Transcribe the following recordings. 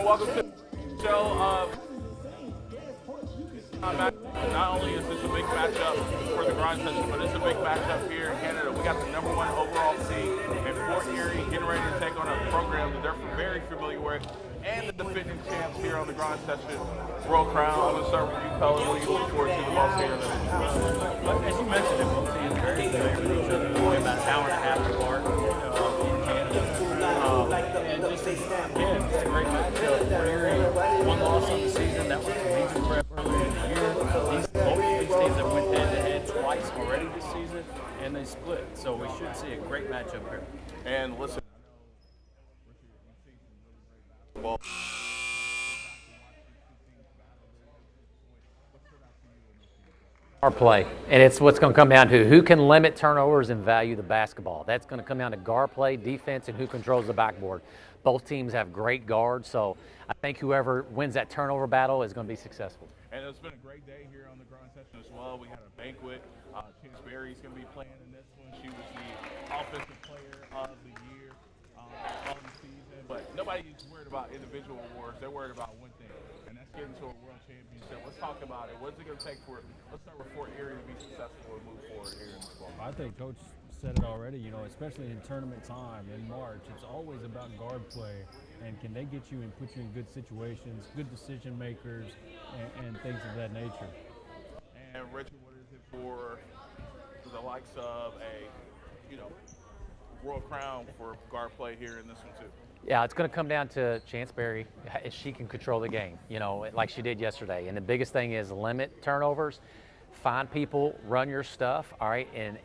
and welcome to the show. Not only is this a big matchup for the grind session, but it's a big matchup here in Canada. We got the #1 overall seed in Fort Erie getting ready to take on a program that they're very familiar with, and the defending champs here on the grind session, World Crown. I'm going to start with you, Colin. What do you look forward to the most here? As you mentioned, it both teams very familiar with each other. Only about an hour and a half apart in Canada. And just, again, it's a great matchup. Fort Erie, one loss on the season. That was collegiate prep earlier in the year. Both these teams have went head-to-head twice already this season, and they split. So we should see a great matchup here. And listen, well, Our play, and it's what's going to come down to who can limit turnovers and value the basketball. That's going to come down to guard play, defense, and who controls the backboard. Both teams have great guards, so I think whoever wins that turnover battle is going to be successful. And it's been a great day here on the grind session as well. We had a banquet. Chance Berry's going to be playing in this one. She was the offensive player of the year of the season. But nobody's worried about individual awards. They're worried about one thing, and that's getting to a world championship. Let's talk about it. What's it going to take for it? Let's start with Fort Erie to be successful and move forward here in this ball. I think Coach said it already, you know, especially in tournament time in March, it's always about guard play, and can they get you and put you in good situations, good decision makers, and things of that nature. And Richard, what is it for the likes of a, World Crown for guard play here in this one too? Yeah, it's going to come down to Chance Berry if she can control the game, like she did yesterday. And the biggest thing is limit turnovers, find people, run your stuff, all right, and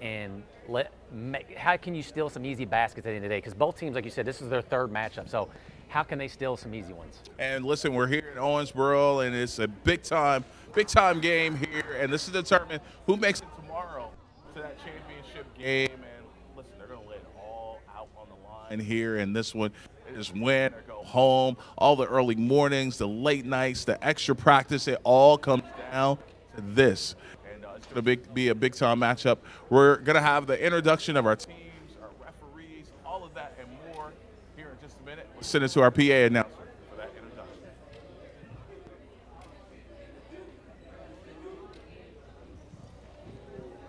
how can you steal some easy baskets at the end of the day? Because both teams, like you said, this is their third matchup. So how can they steal some easy ones? And listen, we're here in Owensboro, and it's a big time game here, and this is determined who makes it tomorrow to that championship game. And listen, they're going to lay it all out on the line here in this one. It is win or go home. All the early mornings, the late nights, the extra practice, it all comes down to this. And it's going to be a big time matchup. We're going to have the introduction of our teams, our referees, all of that and more here in just a minute. We'll send it to our PA announcer for that introduction.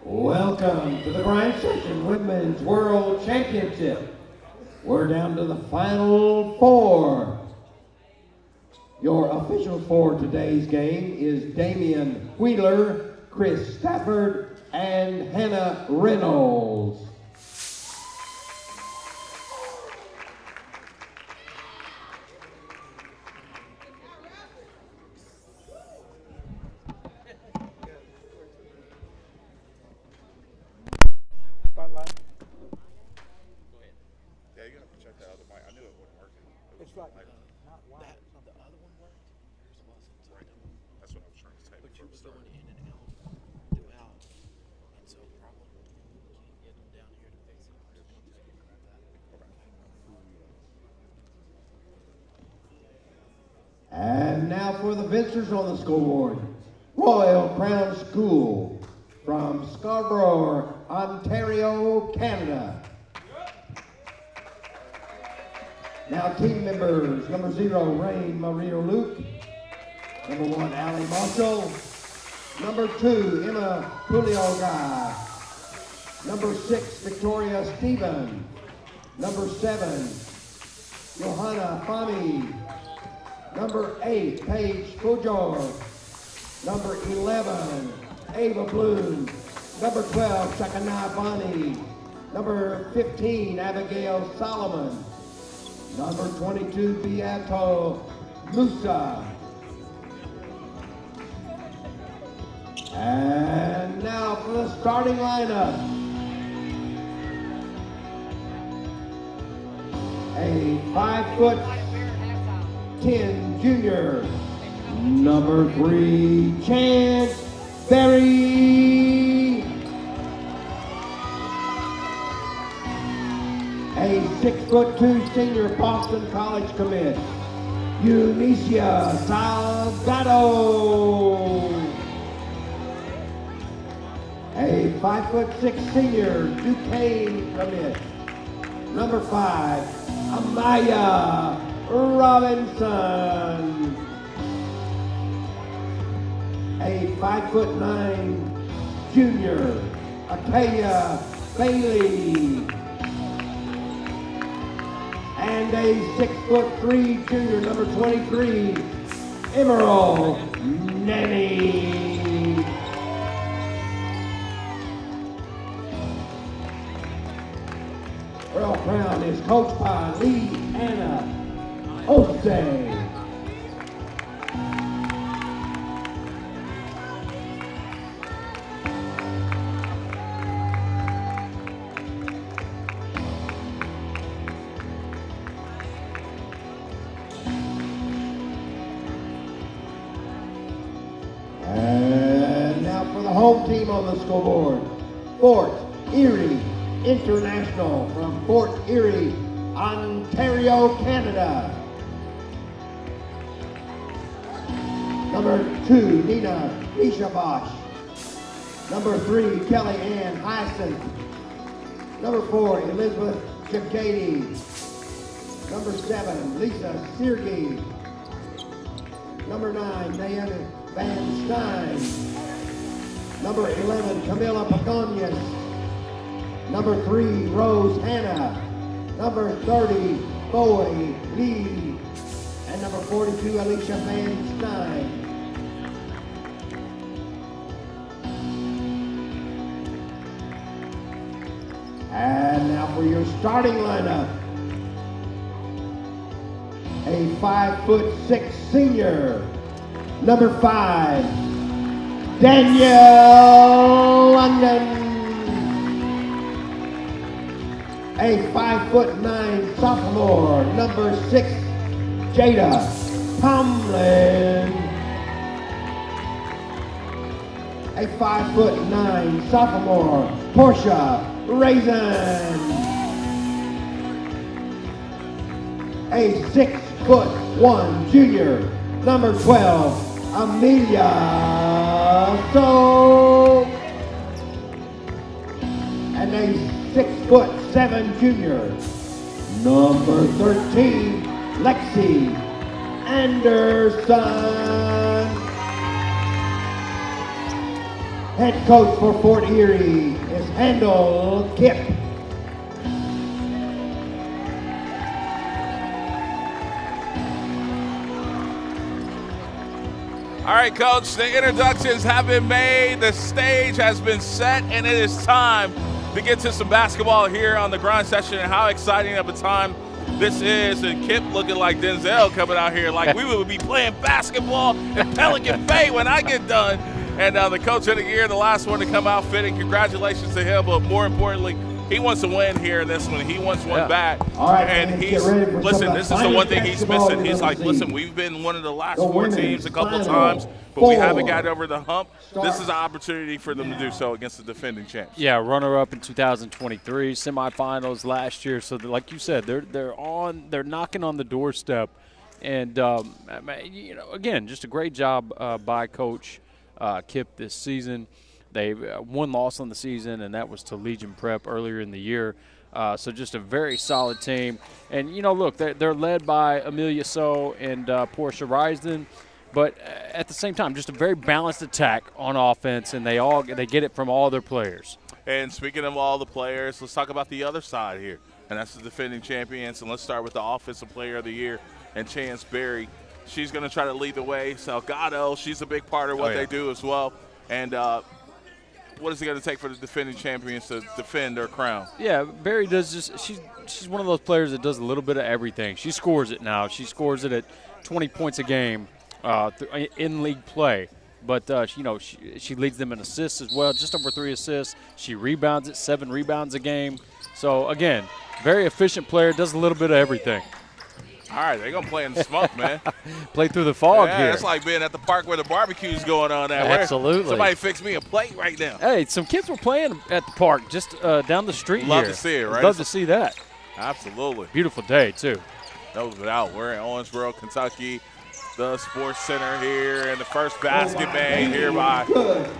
Welcome to the Grind Session Women's World Championship. We're down to the final four. Your officials for today's game is Damian Wheeler, Chris Stafford, and Hannah Reynolds. And now for the visitors on the scoreboard. Royal Crown School from Scarborough, Ontario, Canada. Now team members, number 0, Rain Maria Luke. Number 1, Allie Marshall. Number 2, Emma Pulioga. Number 6, Victoria Stephen. Number 7, Johanna Fami. Number 8, Paige Fujor. Number 11, Ava Bloom. Number 12, Shakana Bani. Number 15, Abigail Solomon. Number 22, Beato Musa. And now for the starting lineup. A 5'10" junior, number 3, Chance Berry. A 6'2" senior Boston College commit, Eunicia Salgado. A 5'6" senior Duquesne commit, number 5, Amaya Robinson. A 5'9" junior, Akaya Bailey. And a 6'3" junior, number 23, Emerald Nanny. Earl Brown is coached by Lee Anna Ose. And now for the home team on the scoreboard, Fort Erie International from Fort Erie, Ontario, Canada. Number 2, Nina Ishabosh. Number 3, Kelly Ann Hyacinth. Number 4, Elizabeth Jagady. Number 7, Lisa Sirgi. Number 9, Diana Van Stein. Number 11, Camila Pagonias. Number 3, Rose Hanna. Number 30, Bowie Lee. And number 42, Alicia Van Stein. And now for your starting lineup. A 5'6" senior, number 5, Danielle London. A 5'9" sophomore, number 6, Jada Tomlin. A 5'9" sophomore, Portia Raisin. A 6'1" junior, number 12, Amelia So. And a 6'7" junior, number 13, Lexi Anderson. Head coach for Fort Erie is Handel Kip. All right, Coach, the introductions have been made, the stage has been set, and it is time to get to some basketball here on the grind session. And how exciting of a time this is. And Kip looking like Denzel coming out here like we would be playing basketball in Pelican Bay when I get done. And the coach of the year, the last one to come out fitting. Congratulations to him, but more importantly, he wants to win here in this one. He wants one back. All right, and he's, listen, this is the one thing he's missing. He's like, listen, we've been one of the last 4 teams a couple times, but we haven't got over the hump. This is an opportunity for them to do so against the defending champs. Yeah, runner-up in 2023, semifinals last year. So, like you said, they're knocking on the doorstep. And, you know, again, just a great job by Coach Kip this season. They one loss on the season, and that was to Legion Prep earlier in the year. So just a very solid team. And, you know, look, they're led by Amelia So and Portia Risden. But at the same time, just a very balanced attack on offense, and they get it from all their players. And speaking of all the players, let's talk about the other side here, and that's the defending champions. And let's start with the Offensive Player of the Year and Chance Berry. She's going to try to lead the way. Salgado, she's a big part of what they do as well. And what is it going to take for the defending champions to defend their crown? Yeah, Berry does just she's one of those players that does a little bit of everything. She scores it now. She scores it at 20 points a game in league play. But, you know, she leads them in assists as well, just over 3 assists. She rebounds it, 7 rebounds a game. So, again, very efficient player, does a little bit of everything. All right, they're going to play in the smoke, man. Play through the fog here. It's like being at the park where the barbecue's going on. Absolutely. Somebody fix me a plate right now. Hey, some kids were playing at the park just down the street Love here. to see it, right? Love to see that. Absolutely. Beautiful day, too. No doubt. We're in Owensboro, Kentucky, the Sports Center here, and the first basket made here by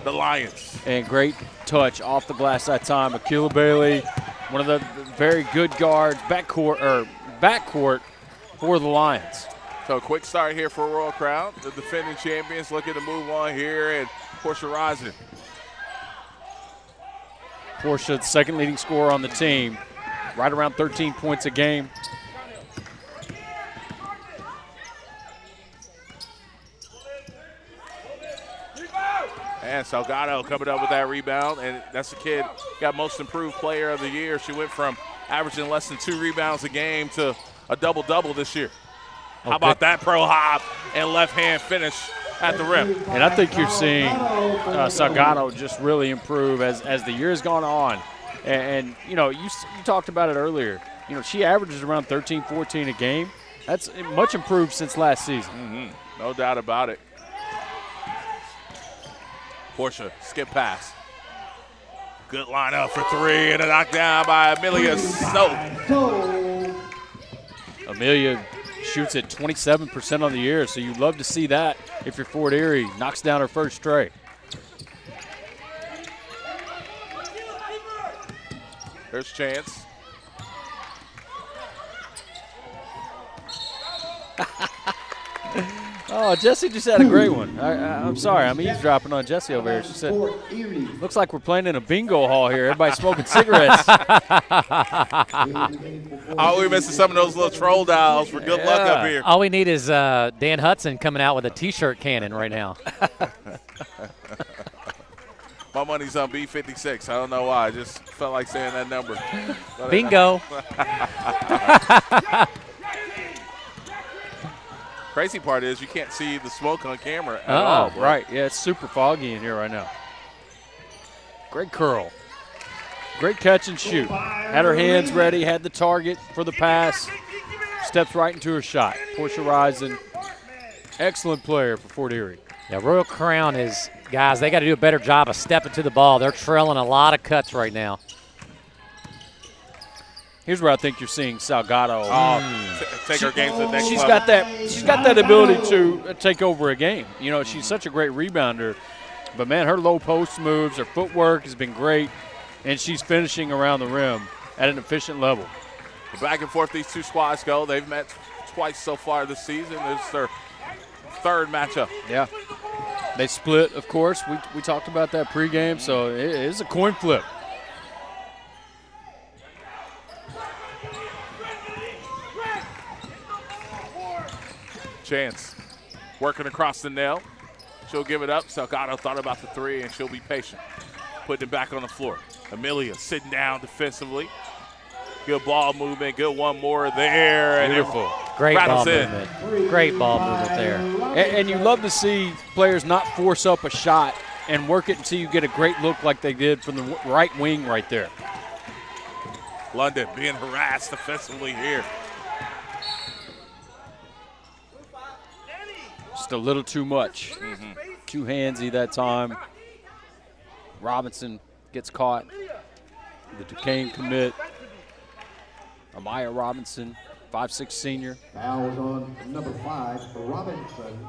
the Lions. And great touch off the glass that time. Akila Bailey, one of the very good guards, backcourt for the Lions. So a quick start here for Royal Crown. The defending champions looking to move on here, and Portia rising. Portia, the second leading scorer on the team, right around 13 points a game. And Salgado coming up with that rebound, and that's the kid got most improved player of the year. She went from averaging less than 2 rebounds a game to a double-double this year. How about that pro hop and left-hand finish at the rim? And I think you're seeing Salgado just really improve as the year has gone on. And you know, you talked about it earlier. You know, she averages around 13, 14 a game. That's much improved since last season. No doubt about it. Portia, skip pass. Good lineup for 3 and a knockdown by Amelia Snow. Amelia shoots at 27% on the year, so you'd love to see that if you're Fort Erie. Knocks down her first straight. There's Chance. Oh, Jesse just had a great one. I'm sorry, I'm eavesdropping on Jesse over here. She said, looks like we're playing in a bingo hall here. Everybody's smoking cigarettes. Oh, we're missing some of those little troll dials for good luck up here. All we need is Dan Hudson coming out with a T-shirt cannon right now. My money's on B56. I don't know why. I just felt like saying that number. Bingo. Crazy part is you can't see the smoke on camera at all. Bro. Right. Yeah, it's super foggy in here right now. Great curl. Great catch and shoot. Had her hands ready, had the target for the pass. Steps right into her shot. Portia Risen, excellent player for Fort Erie. Yeah, Royal Crown is, guys, they got to do a better job of stepping to the ball. They're trailing a lot of cuts right now. Here's where I think you're seeing Salgado. Take her game to the next She's level. She's got that ability to take over a game. You know, she's such a great rebounder. But, man, her low post moves, her footwork has been great, and she's finishing around the rim at an efficient level. Back and forth these two squads go. They've met twice so far this season. This is their third matchup. Yeah. They split, of course. We talked about that pregame, so it is a coin flip. Chance working across the nail. She'll give it up. Salgado thought about the 3, and she'll be patient. Putting it back on the floor. Amelia sitting down defensively. Good ball movement. Good one more there. Beautiful. Great ball movement. Great ball movement there. And you love to see players not force up a shot and work it until you get a great look like they did from the right wing right there. London being harassed defensively here. Just a little too much. Too handsy that time. Robinson gets caught. The Duquesne commit. Amaya Robinson, 5'6" senior. Foul was on number 5 for Robinson.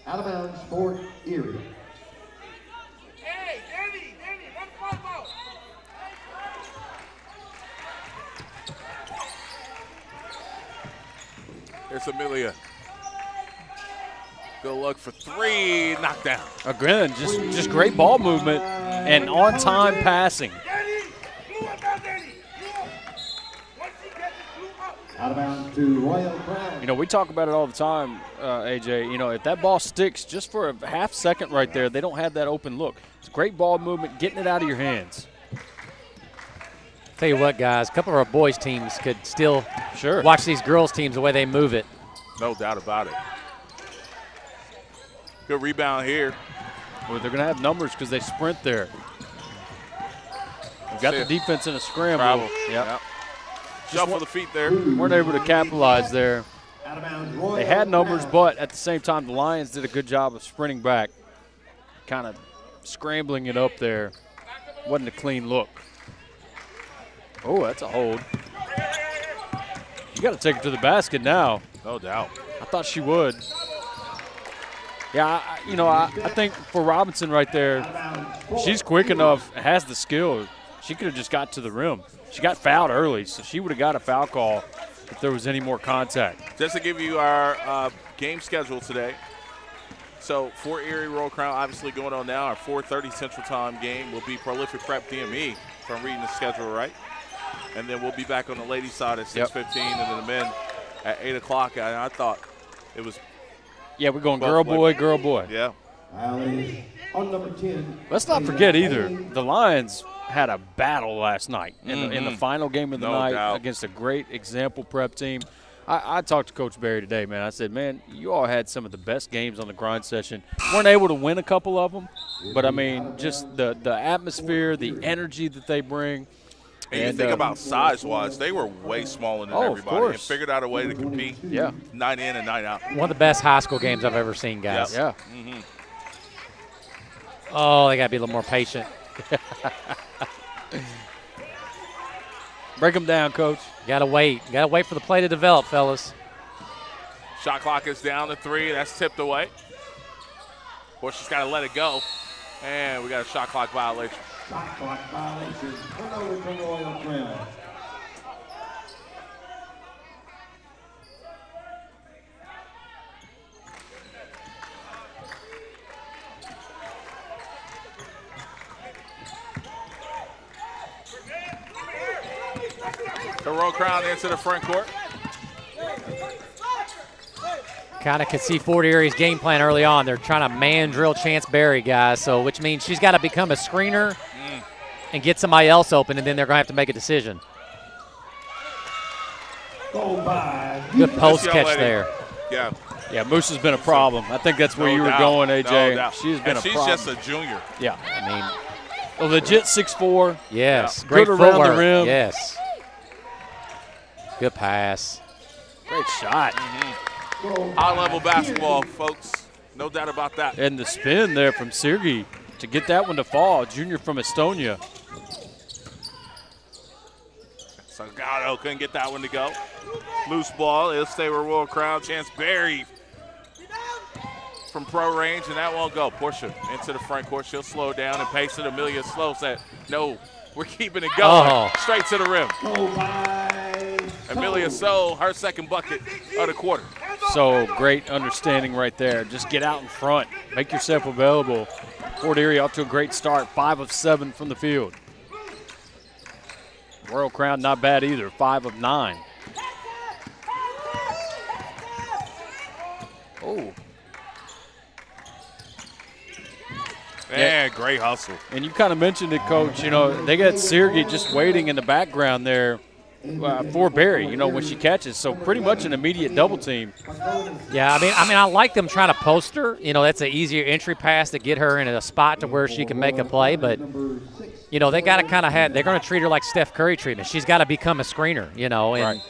Out of bounds, Fort Erie. Here's Amelia. Good look for 3, knockdown. Again, just great ball movement and on-time passing. Out of bounds to Royal Crown. You know, we talk about it all the time, AJ. You know, if that ball sticks just for a half second right there, they don't have that open look. It's great ball movement, getting it out of your hands. Tell you what, guys, a couple of our boys' teams could still Sure. watch these girls' teams the way they move it. No doubt about it. Good rebound here. Well, they're going to have numbers because they sprint there. We've got the defense in a scramble. Travel. Yep. Shuffle the feet there. Weren't able to capitalize there. Out of bounds, Royal They had numbers, Crown. but at the same time, the Lions did a good job of sprinting back, kind of scrambling it up there. Wasn't a clean look. Oh, that's a hold. You got to take it to the basket now. No doubt. I thought she would. Yeah, I think for Robinson right there, she's quick enough, has the skill. She could have just got to the rim. She got fouled early, so she would have got a foul call if there was any more contact. Just to give you our game schedule today. So Fort Erie Royal Crown obviously going on now. Our 4:30 Central Time game will be Prolific Prep DME, if I'm reading the schedule right. And then we'll be back on the ladies' side at 6:15, and then the men at 8 o'clock. And I thought it was. Yeah, we're going girl, boy, girl, boy. Yeah. On number 10. Let's not forget either, the Lions had a battle last night in the final game of the night against a great example prep team. I talked to Coach Barry today, man. I said, man, you all had some of the best games on the grind session. Weren't able to win a couple of them, but, I mean, just the atmosphere, the energy that they bring. And you think about size-wise, they were way smaller than everybody and figured out a way to compete. Yeah. Night in and night out. One of the best high school games I've ever seen, guys. Yeah. Oh, they got to be a little more patient. Break them down, Coach. Got to wait. Got to wait for the play to develop, fellas. Shot clock is down to 3. That's tipped away. Of course, she's got to let it go. And we got a shot clock violation. Shot clock violation. Turnover for Royal Crown. The Royal Crown into the front court. Kind of could see Fort Erie's game plan early on. They're trying to man drill Chance Berry, guys, so which means she's got to become a screener and get somebody else open, and then they're going to have to make a decision. Good post catch there. Yeah. Yeah, Moose has been a problem. I think that's where you were going, AJ. She's been a problem. She's just a junior. Yeah. I mean, a legit 6'4". Yes. Yeah. Great Good footwork. around the rim. Yes. Good pass. Great shot. High-level basketball, folks. No doubt about that. And the spin there from Sergey to get that one to fall. Junior from Estonia. Salgado couldn't get that one to go. Loose ball. It'll stay with Royal Crown. Chance Berry from pro range, and that won't go. Push it into the front court. She'll slow down and pace it. Amelia Slow said, no, we're keeping it going. Straight to the rim. Amelia So, her second bucket of the quarter. So great understanding right there. Just get out in front. Make yourself available. Fort Erie off to a great start. 5 of 7 from the field. Royal Crown not bad either. 5 of 9. Oh. And great hustle. And you kind of mentioned it, Coach. You know, they got Sergey just waiting in the background there for Barry, you know, when she catches. So pretty much an immediate double team. Yeah, I mean, I like them trying to post her. You know, that's an easier entry pass to get her in a spot to where she can make a play. But, you know, they got to kind of have – they're going to treat her like Steph Curry treatment. She's got to become a screener, you know. And right.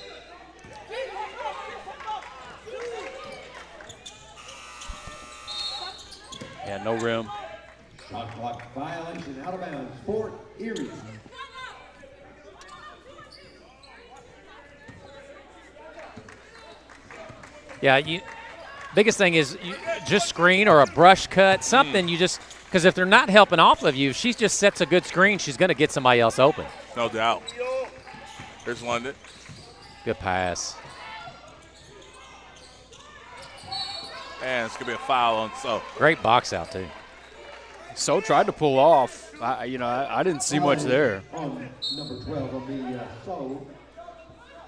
Yeah, no rim. Shot clock violation out of bounds. Fort Erie. Yeah, biggest thing is just screen or a brush cut, something you just – because if they're not helping off of you, she just sets a good screen, she's going to get somebody else open. No doubt. Here's London. Good pass. And it's going to be a foul on So. Great box out, too. So tried to pull off. I didn't see much there. On number 12 will be So.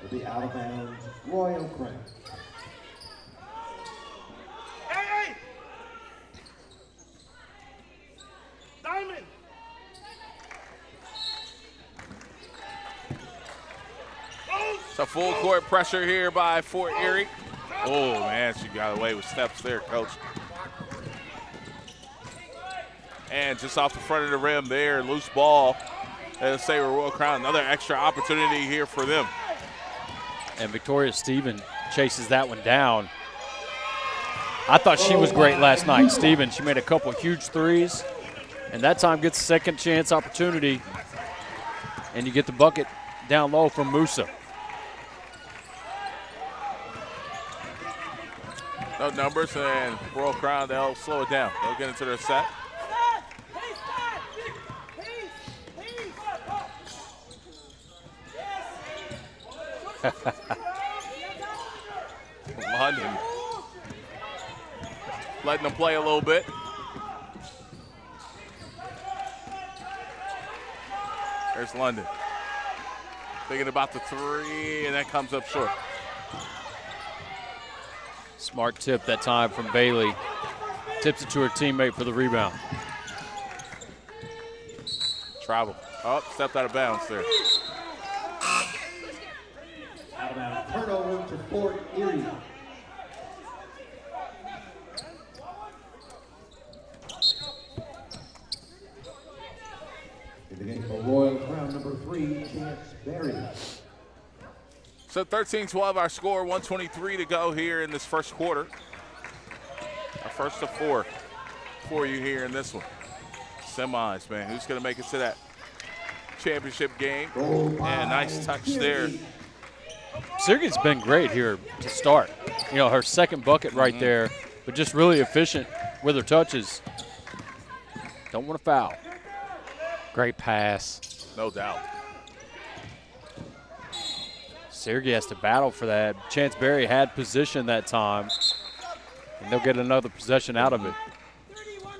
Will be out of bounds. Royal Crown. Hey! Diamond! So full court pressure here by Fort Erie. Oh, man, she got away with steps there, Coach. And just off the front of the rim there, loose ball. Let's say Royal Crown, another extra opportunity here for them. And Victoria Stephen chases that one down. I thought she was great last night. Stephen, she made a couple huge threes, and that time gets a second chance opportunity, and you get the bucket down low from Musa. No numbers, and Royal Crown, they'll slow it down. They'll get into their set. London letting them play a little bit. There's London. Thinking about the three, and that comes up short. Smart tip that time from Bailey. Tips it to her teammate for the rebound. Travel. Oh, stepped out of bounds there. Out of bounds. Turnover to Fort Erie. In the game for Royal Crown number 3, Chance Berry. So 13-12 our score, 123 to go here in this first quarter. Our first of 4 for you here in this one. Semis, man. Who's going to make it to that championship game? And nice touch there. Sergey's been great here to start. You know, her second bucket right there, but just really efficient with her touches. Don't want to foul. Great pass. No doubt. Sergey has to battle for that. Chance Berry had position that time, and they'll get another possession out of it.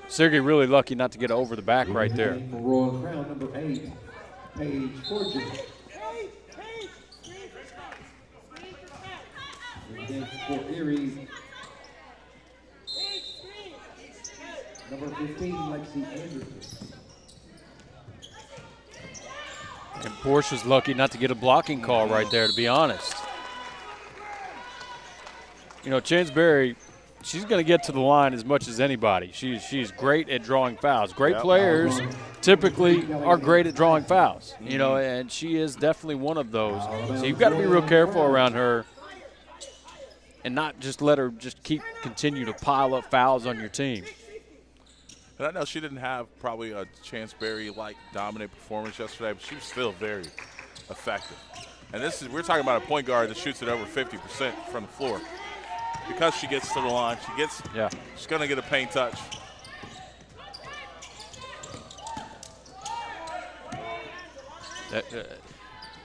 Sergey really lucky not to get over the back right there. For Royal Crown number 8, Paige Fortune. In the game for Erie, number 15, Lexi Anderson. And Portia's lucky not to get a blocking call right there, to be honest. You know, Chance Berry, she's going to get to the line as much as anybody. She's great at drawing fouls. Great players typically are great at drawing fouls, you know, and she is definitely one of those. So you've got to be real careful around her and not just let her just continue to pile up fouls on your team. And I know she didn't have probably a Chance Berry-like dominant performance yesterday, but she was still very effective. And we're talking about a point guard that shoots it over 50% from the floor. Because she gets to the line, she's going to get a paint touch.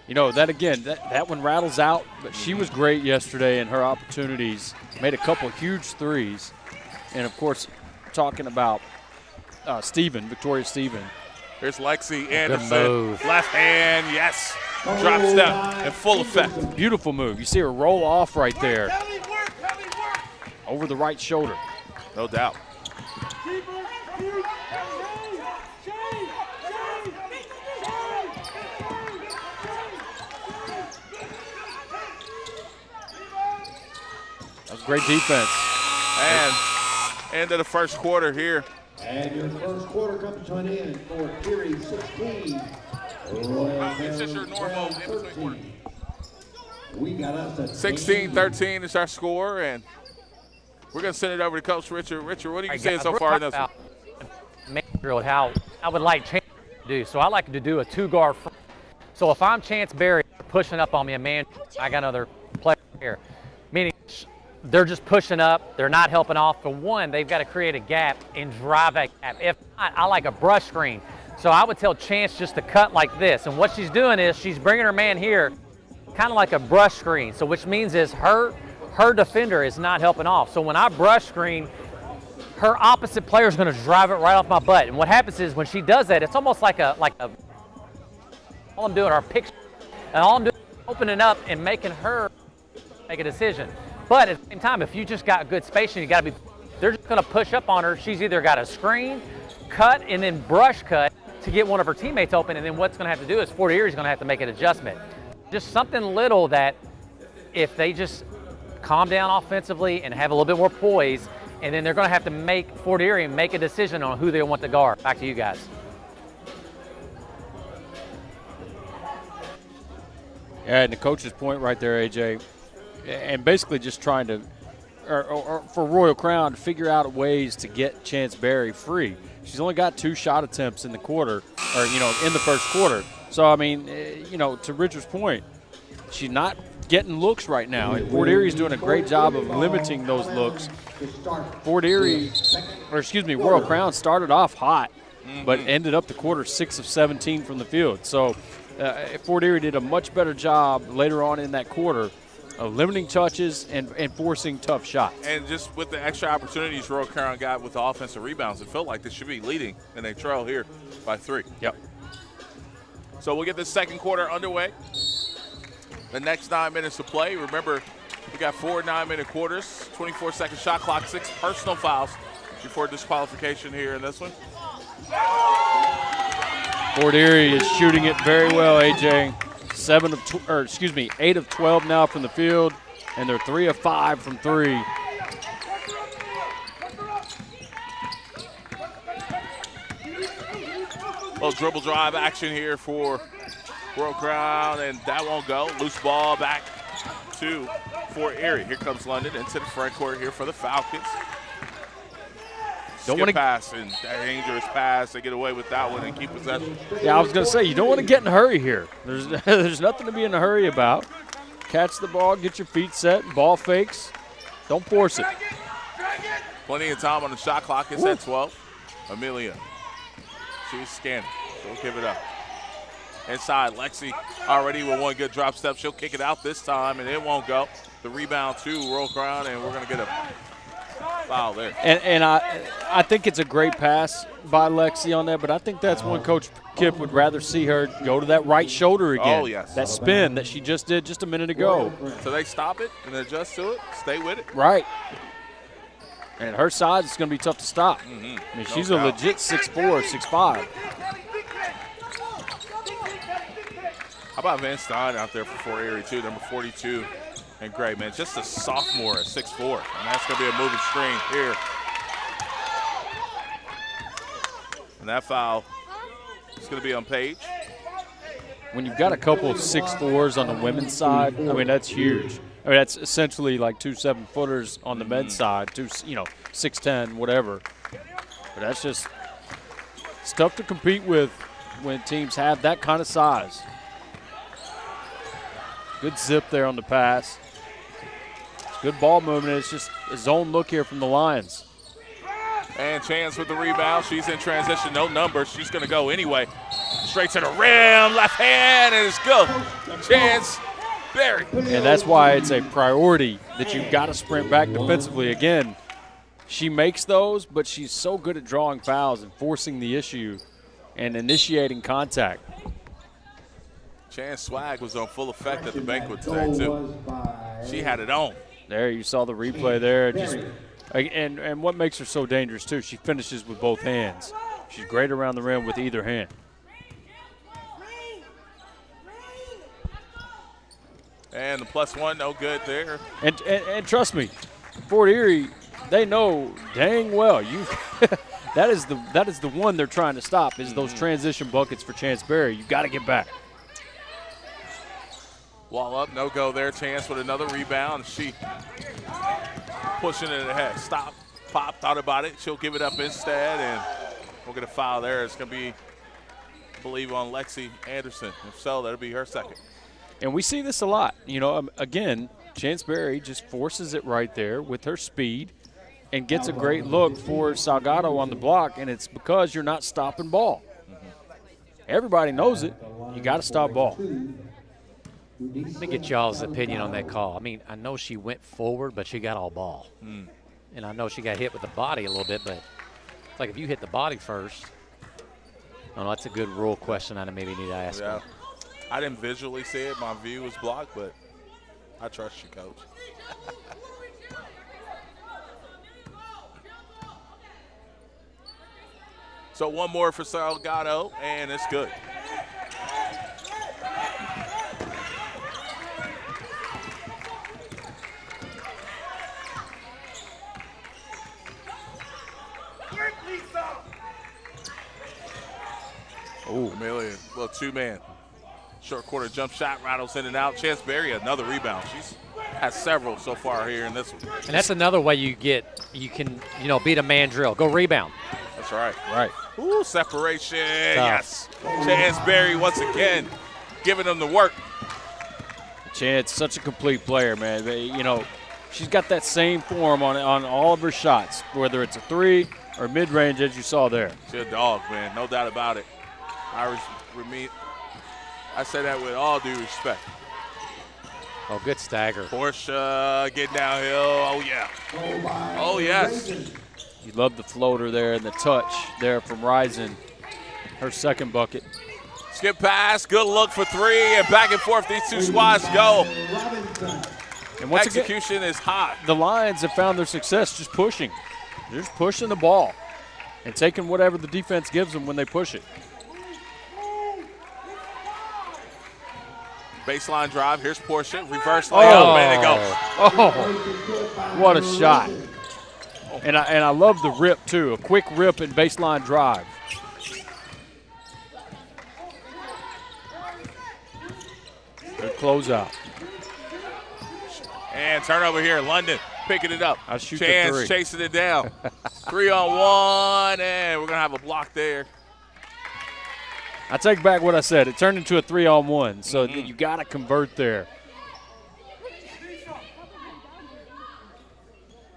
You know, that one rattles out, but she was great yesterday in her opportunities. Made a couple huge threes. And, of course, talking about Victoria Stephen. Here's Lexi Anderson. Left hand, yes. Drop step in full effect. Beautiful move. You see her roll off right there. Over the right shoulder. No doubt. That was great defense. And end of the first quarter here. And your first quarter comes to an end for Erie 16. It's just your normal in-between quarter. We got us at 16-13 is our score, and we're going to send it over to Coach Richard. Richard, what are you saying so far in this one? How I would like Chance to do. So I like to do a 2-guard front. So if I'm Chance Berry pushing up on me, I got another player here. Meaning they're just pushing up. They're not helping off. For one, they've got to create a gap and drive that gap. If not, I like a brush screen. So I would tell Chance just to cut like this. And what she's doing is she's bringing her man here kind of like a brush screen. So which means is her defender is not helping off. So when I brush screen, her opposite player is going to drive it right off my butt. And what happens is when she does that, it's almost like all I'm doing are pictures. And all I'm doing is opening up and making her make a decision. But at the same time, if you just got good spacing, they're just going to push up on her. She's either got a screen, cut, and then brush cut to get one of her teammates open. And then what's going to have to do is Fort Erie's going to have to make an adjustment. Just something little that if they just calm down offensively and have a little bit more poise, and then they're going to have to make Fort Erie make a decision on who they want to guard. Back to you guys. Yeah, and the coach's point right there, AJ, and basically just trying to, or for Royal Crown, to figure out ways to get Chance Berry free. She's only got 2 shot attempts in the quarter, or, in the first quarter. So, I mean, to Richard's point, she's not getting looks right now, and Fort Erie's doing a great job of limiting those looks. Royal Crown started off hot, but ended up the quarter 6 of 17 from the field. So Fort Erie did a much better job later on in that quarter of limiting touches and forcing tough shots. And just with the extra opportunities Royal Crown got with the offensive rebounds, it felt like they should be leading, and they trail here by 3. Yep. So we'll get this second quarter underway. The next 9 minutes to play. Remember, we got 4 9-minute quarters, 24-second shot clock, 6 personal fouls before disqualification here in this one. Fort Erie is shooting it very well, AJ. 8 of 12 now from the field, and they're 3 of 5 from 3. Little dribble drive action here for Royal Crown, and that won't go. Loose ball back to Fort Erie. Here comes London into the front court here for the Falcons. Don't want to pass, and that dangerous pass. They get away with that one and keep possession. Yeah, I was going to say, you don't want to get in a hurry here. There's nothing to be in a hurry about. Catch the ball, get your feet set, ball fakes. Don't force it. Plenty of time on the shot clock. It's at 12. Amelia. She's scanning. She'll give it up. Inside, Lexi already with one good drop step. She'll kick it out this time, and it won't go. The rebound to Royal Crown, and we're going to get a foul there. And I think it's a great pass by Lexi on that, but I think that's when Coach Kipp would rather see her go to that right shoulder again. Oh, yes. That spin that she just did just a minute ago. So they stop it and adjust to it, stay with it. Right. And her size is going to be tough to stop. Mm-hmm. I mean, she's a legit 6'4", 6'5". How about Van Stein out there for Fort Erie, too, number 42 in gray, man. Just a sophomore at 6'4", and that's going to be a moving screen here. And that foul is going to be on Page. When you've got a couple of 6'4s on the women's side, I mean, that's huge. I mean, that's essentially like 2 7-footers on the men's side, 6'10", whatever. But that's just – it's tough to compete with when teams have that kind of size. Good zip there on the pass. Good ball movement. It's just a zone look here from the Lions. And Chance with the rebound. She's in transition, no numbers. She's going to go anyway. Straight to the rim, left hand, and it's good. Chance Berry. And that's why it's a priority that you've got to sprint back defensively. Again, she makes those, but she's so good at drawing fouls and forcing the issue and initiating contact. Chance swag was on full effect at the banquet today, too. She had it on. There, you saw the replay there. And what makes her so dangerous, too, she finishes with both hands. She's great around the rim with either hand. And the +1, no good there. And trust me, Fort Erie, they know dang well that is the one they're trying to stop is those transition buckets for Chance Berry. You got to get back. Wall up, no go there. Chance with another rebound. She pushing it ahead. Stop, pop, thought about it. She'll give it up instead, and we'll get a foul there. It's going to be, I believe, on Lexi Anderson. If so, that'll be her second. And we see this a lot. Again, Chance Berry just forces it right there with her speed and gets a great look for Salgado on the block, and it's because you're not stopping ball. Everybody knows it. You got to stop ball. Let me get y'all's opinion on that call. I mean, I know she went forward, but she got all ball. And I know she got hit with the body a little bit, but it's like if you hit the body first, I don't know, that's a good rule question I maybe need to ask her. I didn't visually see it. My view was blocked, but I trust you, Coach. So one more for Salgado, and it's good. Oh, Amelia, little two-man. Short quarter jump shot, rattles in and out. Chance Berry, another rebound. She's had several so far here in this one. And that's another way you can beat a man drill. Go rebound. That's right. Right. Ooh, separation. Yes. Chance Berry once again giving them the work. Chance, such a complete player, man. She's got that same form on all of her shots, whether it's a three or mid-range, as you saw there. She's a dog, man. No doubt about it. I say that with all due respect. Oh, good stagger. Portia getting downhill. Oh, yeah. Oh, yes. You love the floater there and the touch there from Risen. Her second bucket. Skip pass, good look for three, and back and forth these two squads go. And once Execution again, is hot. the Lions have found their success just pushing. They're just pushing the ball and taking whatever the defense gives them when they push it. Baseline drive, here's Portia, reverse layup, and it goes. Oh, what a shot. And I love the rip, too, a quick rip and baseline drive. Good closeout. And turnover here, London picking it up. I'll shoot the Chance three. chasing it down. 3-on-1, and we're going to have a block there. I take back what I said. It turned into a 3-on-1, so you got to convert there.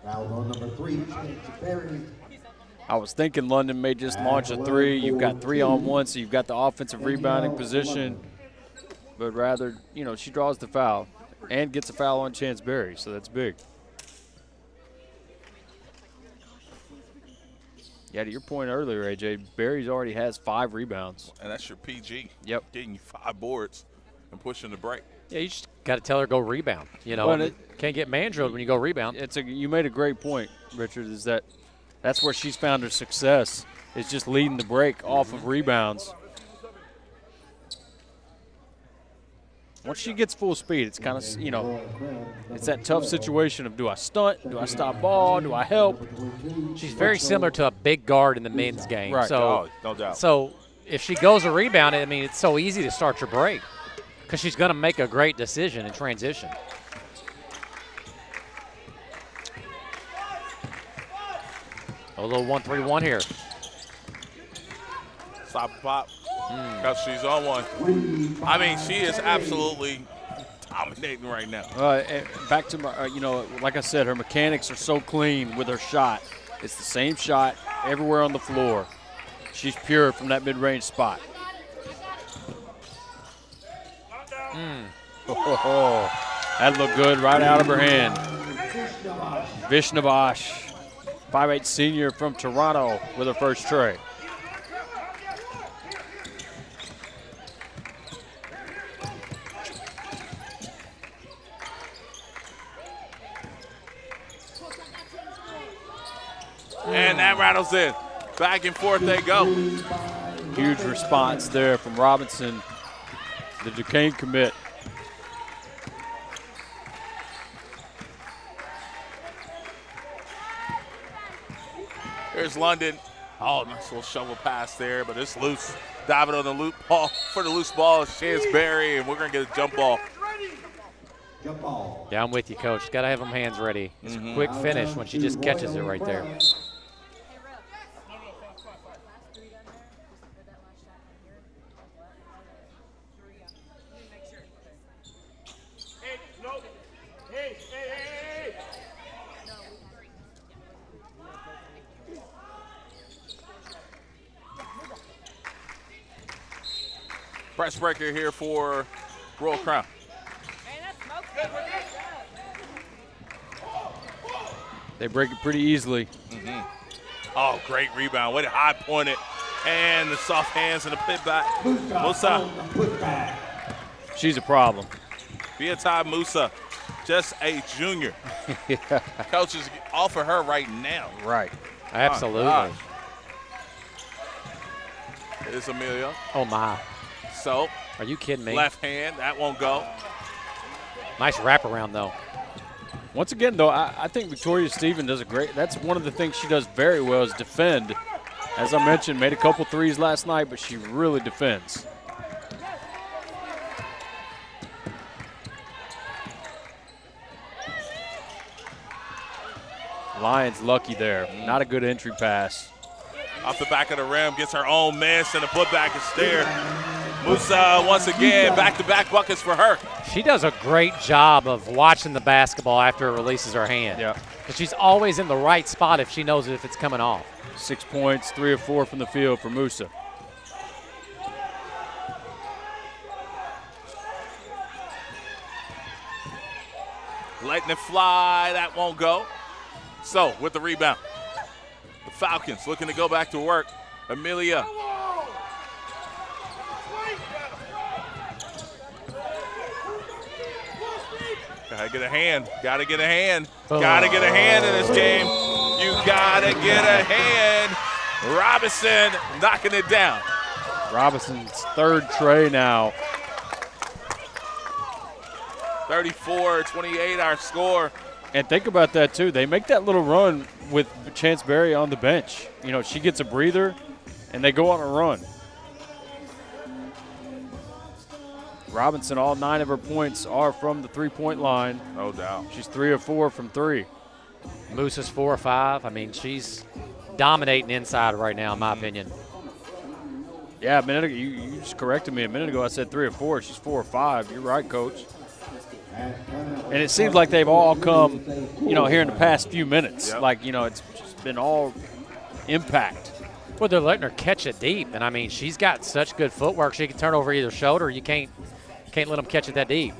Foul on number 3, Chance Berry. I was thinking London may just launch a three. You've got 3-on-1, so you've got the offensive rebounding position. But rather, you know, she draws the foul and gets a foul on Chance Berry, so that's big. Yeah, to your point earlier, AJ, Berry's already has 5 rebounds. And that's your PG. Yep. Getting you 5 boards and pushing the break. Yeah, you just got to tell her go rebound. You know, can't get man-drilled when you go rebound. You made a great point, Richard, is that's where she's found her success, is just leading the break off of rebounds. Once she gets full speed, it's kind of, you know, it's that tough situation of do I stunt, do I stop ball, do I help? She's very similar to a big guard in the men's game. Right. So, no doubt. So if she goes a rebound, I mean, it's so easy to start your break because she's going to make a great decision in transition. A little 1-3-1 here. Stop and pop. Because she's on one. I mean, she is absolutely dominating right now. Back to my, you know, like I said, her mechanics are so clean with her shot. It's the same shot everywhere on the floor. She's pure from that mid-range spot. That looked good right out of her hand. Vishnavash, 5'8" senior from Toronto with her first tray. And that rattles in. Back and forth they go. Huge response there from Robinson, the Duquesne commit. Here's London. Oh, nice little shovel pass there, but it's loose. Diving on the loop ball for the loose ball is Chance Berry, and we're going to get a jump ball. Jump ball. Yeah, I'm with you, Coach. Got to have them hands ready. It's a quick finish when she just catches it right there. Press breaker here for Royal Crown. They break it pretty easily. Oh, great rebound. Way to high point it. And the soft hands and the putback. Musa. She's a problem. Beatai Musa, just a junior. Coaches offer her right now. Right. Absolutely. Here's Amelia. Oh, my. So, are you kidding me? left hand, that won't go. Nice wraparound, though. Once again, though, I think Victoria Stephen does a great – that's one of the things she does very well is defend. As I mentioned, made a couple threes last night, but she really defends. Lions lucky there. Not a good entry pass. Off the back of the rim, gets her own miss, and the putback is there. Musa, once again, back-to-back buckets for her. She does a great job of watching the basketball after it releases her hand. Yeah. Because she's always in the right spot if she knows if it's coming off. 6 points, 3 of 4 from the field for Musa. letting it fly. That won't go. So, with the rebound, the Falcons looking to go back to work. Amelia. Gotta get a hand. Gotta get a hand. Gotta get a hand in this game. You gotta get a hand. Robinson knocking it down. Robinson's third tray now. 34-28 our score. And think about that, too. They make that little run with Chance Berry on the bench. You know, she gets a breather, and they go on a run. Robinson, all 9 of her points are from the three-point line. No doubt. She's 3 of 4 from 3. Moose is 4 or 5. I mean, she's dominating inside right now, in my opinion. Yeah, a minute ago, you just corrected me. A minute ago I said 3 or 4. She's 4 or 5. You're right, Coach. And it seems like they've all come, you know, here in the past few minutes. Yep. Like, you know, it's just been all impact. Well, they're letting her catch it deep, and I mean, she's got such good footwork. She can turn over either shoulder. You can't let them catch it that deep.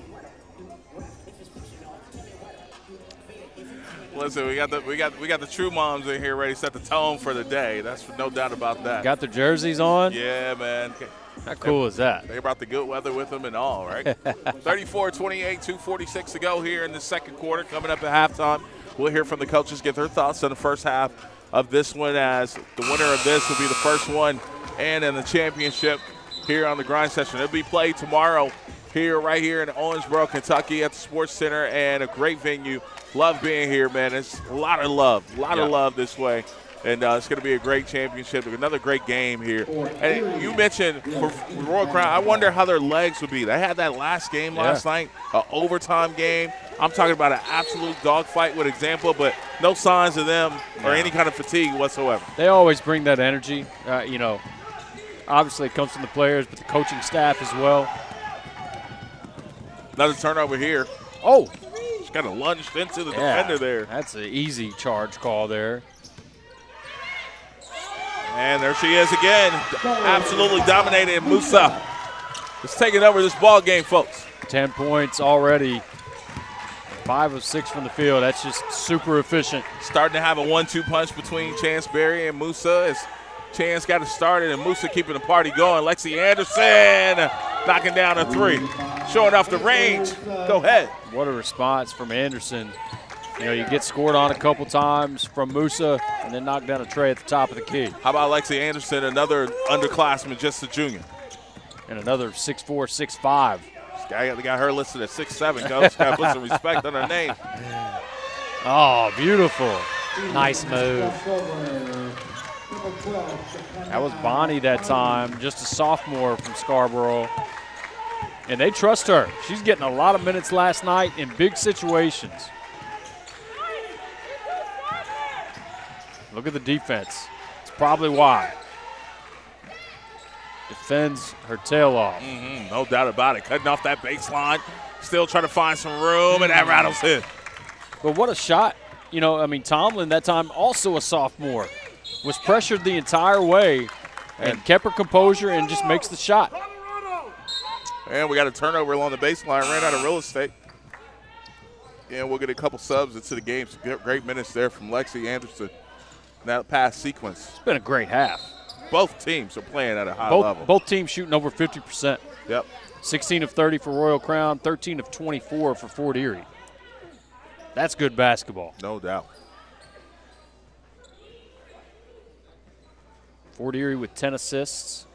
Listen, we got the true moms in here ready to set the tone for the day. That's no doubt about that. Got their jerseys on. Yeah, man. How cool is that? They brought the good weather with them and all, right? 34-28, 2:46 to go here in the second quarter. Coming up at halftime, we'll hear from the coaches, get their thoughts on the first half of this one, as the winner of this will be the first one and in the championship here on the grind session. It'll be played tomorrow right here in Owensboro, Kentucky at the Sports Center, and a great venue. Love being here, man. It's a lot of love this way. And it's going to be a great championship, another great game here. And you mentioned for Royal Crown, I wonder how their legs would be. They had that last game last night, an overtime game. I'm talking about an absolute dogfight with example, but no signs of them or any kind of fatigue whatsoever. They always bring that energy. You know, obviously it comes from the players, but the coaching staff as well. Another turnover here. Oh. She's kind of lunged into the defender there. That's an easy charge call there. And there she is again, absolutely dominating Musa. It's taking over this ball game, folks. 10 points already, 5 of 6 from the field. That's just super efficient. Starting to have a 1-2 punch between Chance Berry and Musa as Chance got it started and Musa keeping the party going. Lexi Anderson knocking down a 3, showing off the range. Go ahead. What a response from Anderson. You know, you get scored on a couple times from Musa and then knock down a tray at the top of the key. How about Lexi Anderson, another underclassman, just a junior. And another 6'4", 6'5". They got her listed at 6'7", Coach. Got to put some respect on her name. Oh, beautiful. Nice move. That was Bonnie that time, just a sophomore from Scarborough. And they trust her. She's getting a lot of minutes last night in big situations. Look at the defense. It's probably why. Defends her tail off. No doubt about it. Cutting off that baseline. Still trying to find some room, and that rattles in. But what a shot. You know, I mean, Tomlin that time also a sophomore. Was pressured the entire way and kept her composure and just makes the shot. And we got a turnover along the baseline. Ran out of real estate. And we'll get a couple subs into the game. Some great minutes there from Lexi Anderson. That pass sequence. It's been a great half. Both teams are playing at a high level. Both teams shooting over 50%. Yep. 16 of 30 for Royal Crown, 13 of 24 for Fort Erie. That's good basketball. No doubt. Fort Erie with 10 assists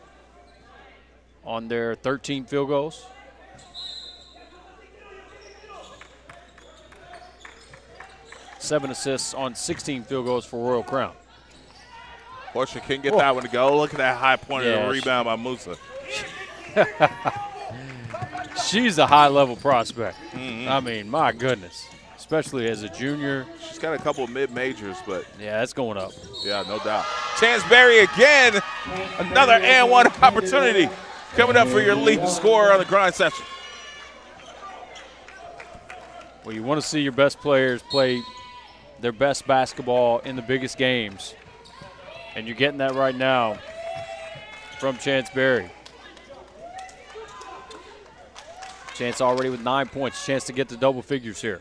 on their 13 field goals. Seven assists on 16 field goals for Royal Crown. Portia can get that one to go. Look at that high point of the rebound by Musa. She's a high-level prospect. I mean, my goodness, especially as a junior. She's got a couple of mid-majors, but. Yeah, it's going up. Yeah, no doubt. Chance Berry again. Another and one opportunity coming up for your leading scorer on the grind session. Well, you want to see your best players play their best basketball in the biggest games. And you're getting that right now from Chance Berry. Chance already with 9 points. Chance to get to double figures here.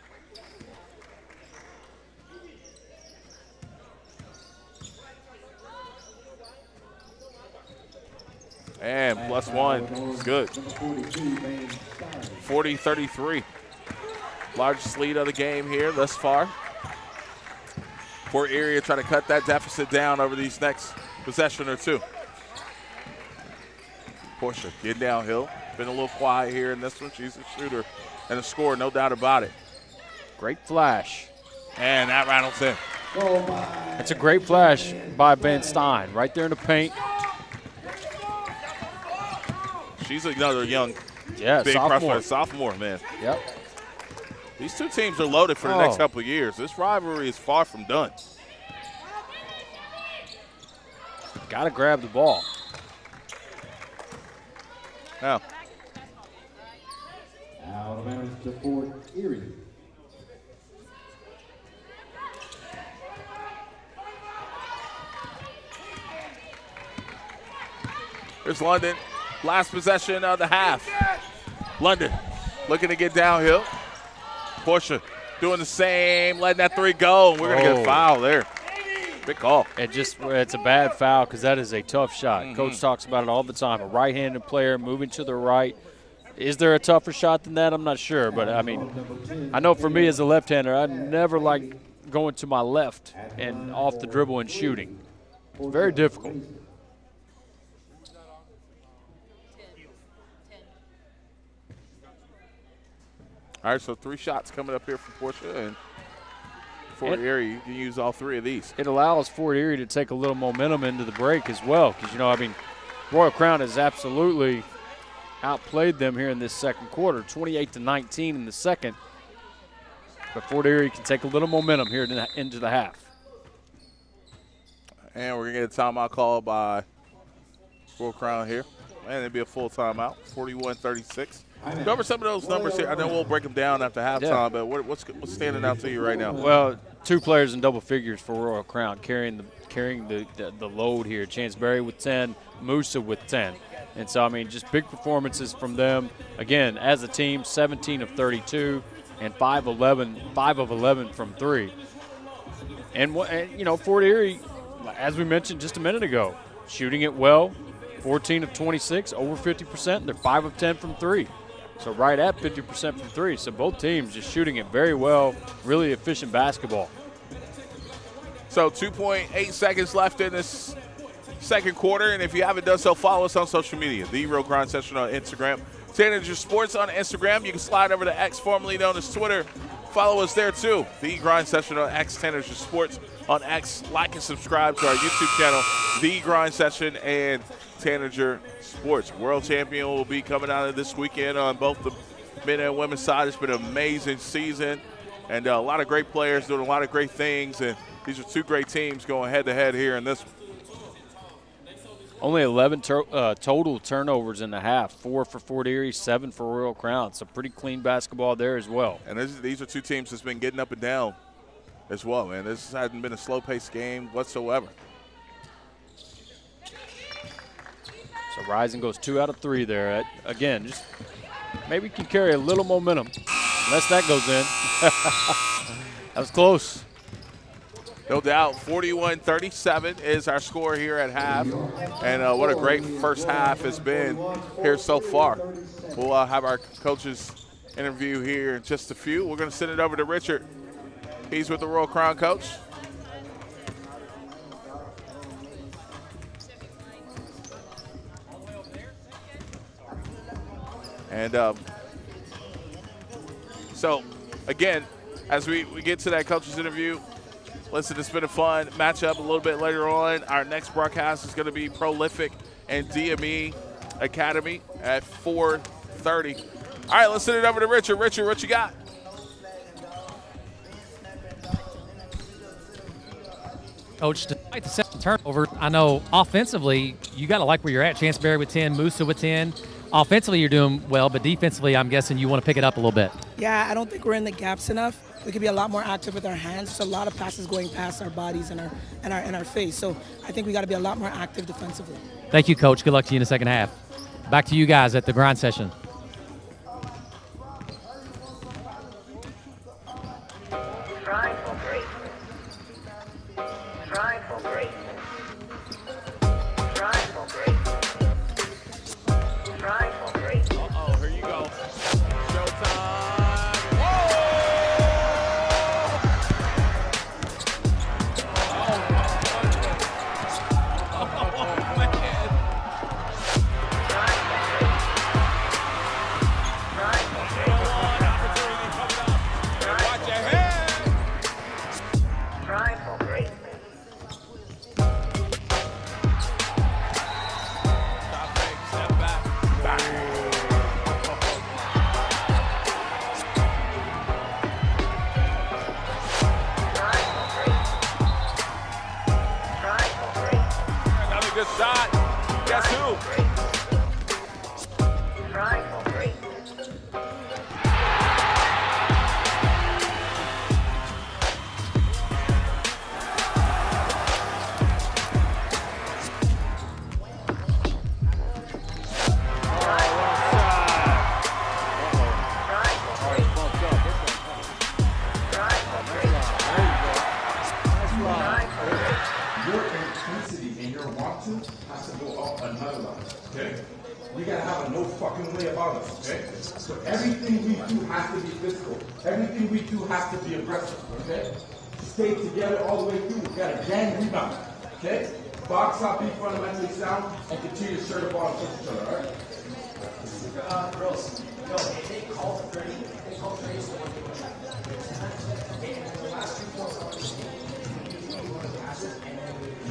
And +1 is good. 40-33. Largest lead of the game here thus far. Fort Erie trying to cut that deficit down over these next possession or two. Portia getting downhill. Been a little quiet here in this one. She's a shooter and a scorer, no doubt about it. Great flash. And that rattles in. That's a great flash by Van Stein. Right there in the paint. She's another young, Yeah, big sophomore. freshman, sophomore, man. Yep. These two teams are loaded for the next couple of years. This rivalry is far from done. Got to grab the ball. Now, Out of bounds to Fort Erie. here's London. Last possession of the half. London looking to get downhill. Portia doing the same, letting that three go. And we're going to get a foul there. Big call. It's a bad foul because that is a tough shot. Coach talks about it all the time. A right-handed player moving to the right. Is there a tougher shot than that? I'm not sure. But, I mean, I know for me as a left-hander, I never like going to my left and off the dribble and shooting. It's very difficult. All right, so 3 shots coming up here from Portia. And Fort Erie, you can use all 3 of these. It allows Fort Erie to take a little momentum into the break as well because, you know, I mean, Royal Crown has absolutely outplayed them here in this second quarter, 28-19 in the second. But Fort Erie can take a little momentum here into the half. And we're going to get a timeout call by Royal Crown here. And it'd be a full timeout, 41-36. Go over some of those numbers here. I know we'll break them down after halftime, but what's standing out to you right now? Well, 2 players in double figures for Royal Crown carrying the load here. Chance Berry with 10, Musa with 10. And so, I mean, just big performances from them. Again, as a team, 17 of 32 and 5 of 11 from 3. And you know, Fort Erie, as we mentioned just a minute ago, shooting it well, 14 of 26, over 50%. They're 5 of 10 from 3. So right at 50% from 3. So both teams just shooting it very well, really efficient basketball. So 2.8 seconds left in this second quarter. And if you haven't done so, follow us on social media. The Real Grind Session on Instagram. Tanager Sports on Instagram. You can slide over to X, formerly known as Twitter. Follow us there too. The Grind Session on X, Tanager Sports on X. Like and subscribe to our YouTube channel, The Grind Session and Tanager Sports. World champion will be coming out of this weekend on both the men and women's side. It's been an amazing season, and a lot of great players doing a lot of great things, and these are 2 great teams going head-to-head here in this one. Only 11 total turnovers in the half, 4 for Fort Erie, 7 for Royal Crown. So pretty clean basketball there as well. And these are 2 teams that's been getting up and down as well, man. This hasn't been a slow-paced game whatsoever. So Rising goes 2 out of 3 there. Again, just maybe can carry a little momentum, unless that goes in. That was close. No doubt, 41-37 is our score here at half. And what a great first half has been here so far. We'll have our coaches interview here in just a few. We're going to send it over to Richard. He's with the Royal Crown coach. And so, again, as we get to that coach's interview, listen, it's been a fun matchup a little bit later on. Our next broadcast is going to be Prolific and DME Academy at 4:30. All right, let's send it over to Richard. Richard, what you got? Coach, despite the 7 turnovers, I know offensively you got to like where you're at. Chance Berry with 10, Musa with 10. Offensively, you're doing well, but defensively, I'm guessing you want to pick it up a little bit. Yeah, I don't think we're in the gaps enough. We could be a lot more active with our hands. There's a lot of passes going past our bodies and our face. So I think we got to be a lot more active defensively. Thank you, Coach. Good luck to you in the second half. Back to you guys at the grind session. good shot. Guess who? Your intensity and your want to has to go up another level, okay? We gotta have a no fucking way about us, okay? So everything we do has to be physical. Everything we do has to be aggressive, okay? Stay together all the way through. We gotta gang rebound, okay? Box out, be fundamentally sound, and continue to share the ball and push each other, alright? Girls, no, they call for 30. They call for 30 so when they push out. And the last 2 points,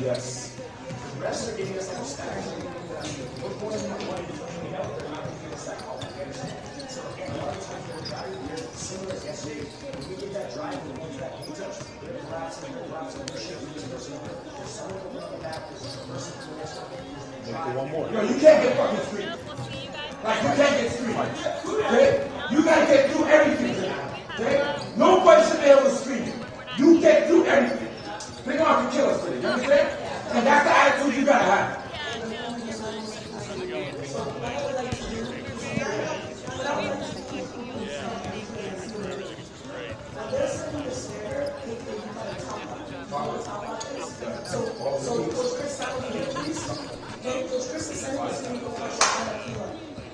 Yes. the rest are giving us like stacks. We're going to want to do something else. They're not going to give us that call. So, and a lot of times we're driving here, similar as yesterday, when we get that drive, we want that game touch. They're collapsing, we should be this person. There's someone over on the back, there's a person who next one. One more. Yo, you can't get fucking screened. Like, you can't get screened. Okay? You gotta get through everything tonight. Okay? Nobody should be able to screen you. You get through everything. They're going to have to kill us today. You understand? And that's the attitude you gotta have.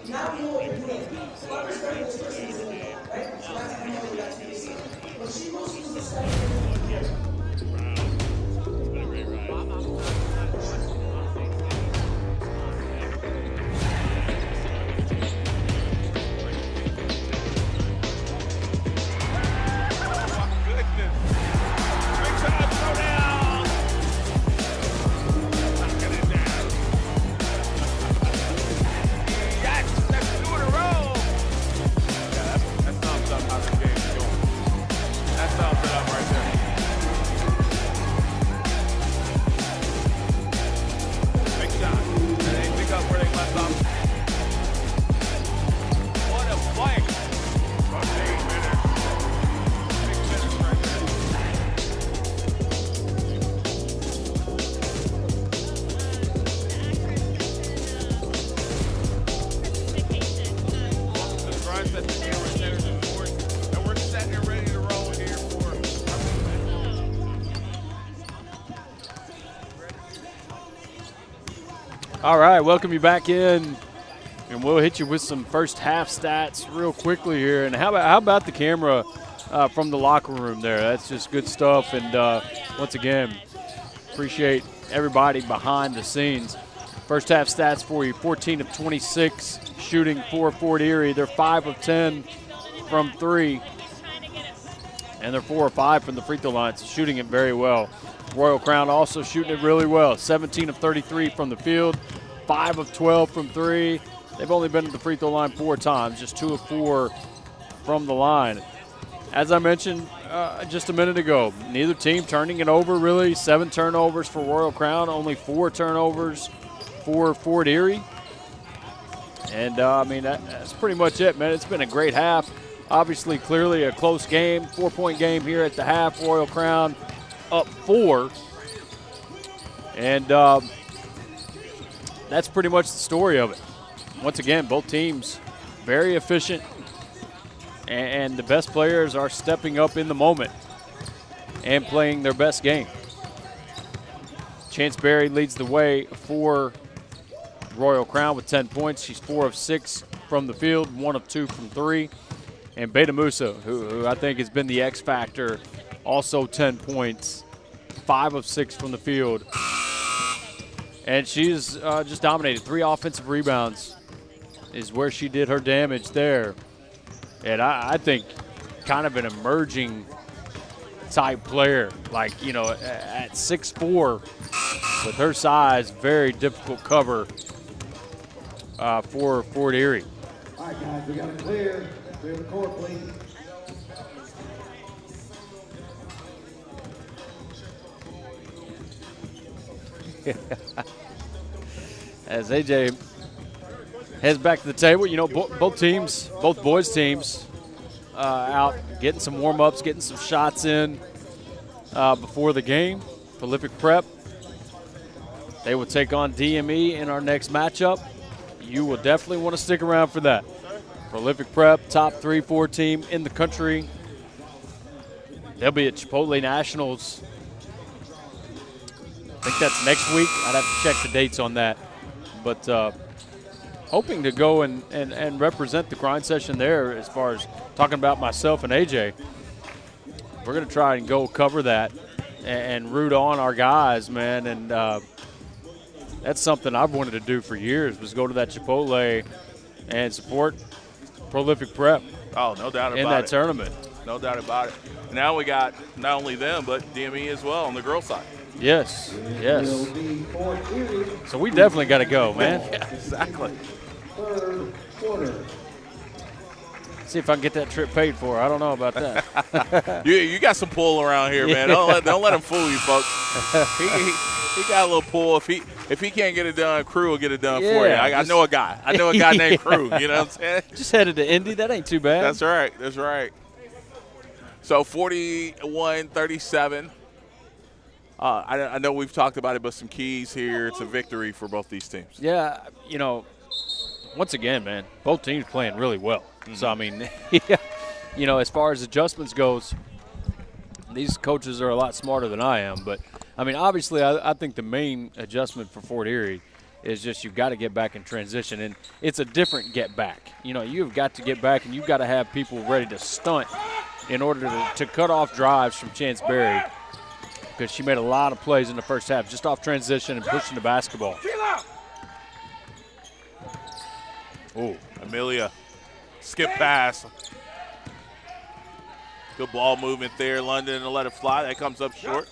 Now we know what we're doing. Whoever's starting this person is in there, right? So that's how we know we got to be seen. When she goes through the stuff, All right, welcome you back in, and we'll hit you with some first half stats real quickly here. And how about the camera from the locker room there? That's just good stuff. And once again, appreciate everybody behind the scenes. First half stats for you: 14 of 26 shooting for Fort Erie. They're 5 of 10 from 3, and they're 4 of 5 from the free throw line, so shooting it very well. Royal Crown also shooting it really well. 17 of 33 from the field, 5 of 12 from 3. They've only been to the free throw line 4 times, just 2 of 4 from the line. As I mentioned just a minute ago, neither team turning it over really. 7 turnovers for Royal Crown, only 4 turnovers for Fort Erie. And, I mean, that's pretty much it, man. It's been a great half. Obviously, clearly a close game, 4-point game here at the half. Royal Crown up 4. And that's pretty much the story of it. Once again, both teams very efficient, and the best players are stepping up in the moment and playing their best game. Chance Berry leads the way for Royal Crown with 10 points. She's 4 of 6 from the field, 1 of 2 from 3. And Beta Musa, who I think has been the X factor, also 10 points, 5 of 6 from the field. And she's just dominated. 3 offensive rebounds is where she did her damage there. And I think kind of an emerging type player. Like, you know, at 6'4", with her size, very difficult cover for Fort Erie. All right, guys, we got to clear the court, please. as AJ heads back to the table. You know, both teams, both boys teams, out getting some warm-ups, getting some shots in before the game. Prolific Prep, they will take on DME in our next matchup. You will definitely want to stick around for that. Prolific Prep, top 3-4 team in the country. They'll be at Chipotle Nationals. I think that's next week. I'd have to check the dates on that. But hoping to go and represent the grind session there as far as talking about myself and AJ. We're going to try and go cover that and root on our guys, man. And that's something I've wanted to do for years, was go to that Chipotle and support Prolific Prep. Oh, no doubt about it. In that tournament. No doubt about it. Now we got not only them, but DME as well on the girls' side. Yes, yes. So we definitely got to go, man. Yeah, exactly. Third quarter. See if I can get that trip paid for. I don't know about that. You got some pull around here, man. Don't let him fool you, folks. He got a little pull. If he can't get it done, Crew will get it done for you. I know a guy. I know a guy named Crew. You know what I'm saying? Just headed to Indy. That ain't too bad. That's right. That's right. So 41-37. I know we've talked about it, but some keys here to victory for both these teams. Yeah, you know, once again, man, both teams playing really well. Mm-hmm. So, I mean, you know, as far as adjustments goes, these coaches are a lot smarter than I am. But, I mean, obviously, I think the main adjustment for Fort Erie is just you've got to get back in transition. And it's a different get back. You know, you've got to get back and you've got to have people ready to stunt in order to cut off drives from Chance Berry, because she made a lot of plays in the first half just off transition and pushing the basketball. Oh, Amelia, skip pass. Good ball movement there. London to let it fly. That comes up short.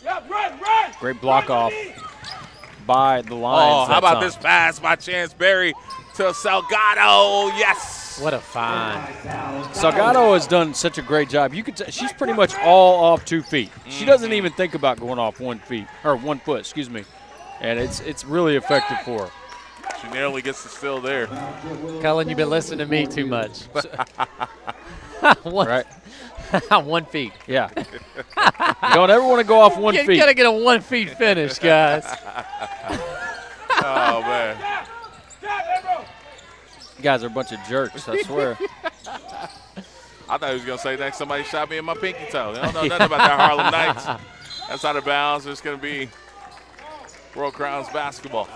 Great block off by the Lions. Oh, how about this pass by Chance Berry to Salgado? Yes. What a find. Salgado has done such a great job. You could she's pretty much all off 2 feet. She doesn't even think about going off 1 foot, excuse me. And it's really effective for her. She nearly gets the steal there. Cullen, you've been listening to me too much. Right. 1 feet. Yeah. You don't ever want to go off 1 feet. You got to get a 1 feet finish, guys. Oh, man. You guys are a bunch of jerks, I swear. I thought he was going to say next somebody shot me in my pinky toe. They don't know nothing about that Harlem Knights. That's out of bounds. It's going to be World Crowns basketball.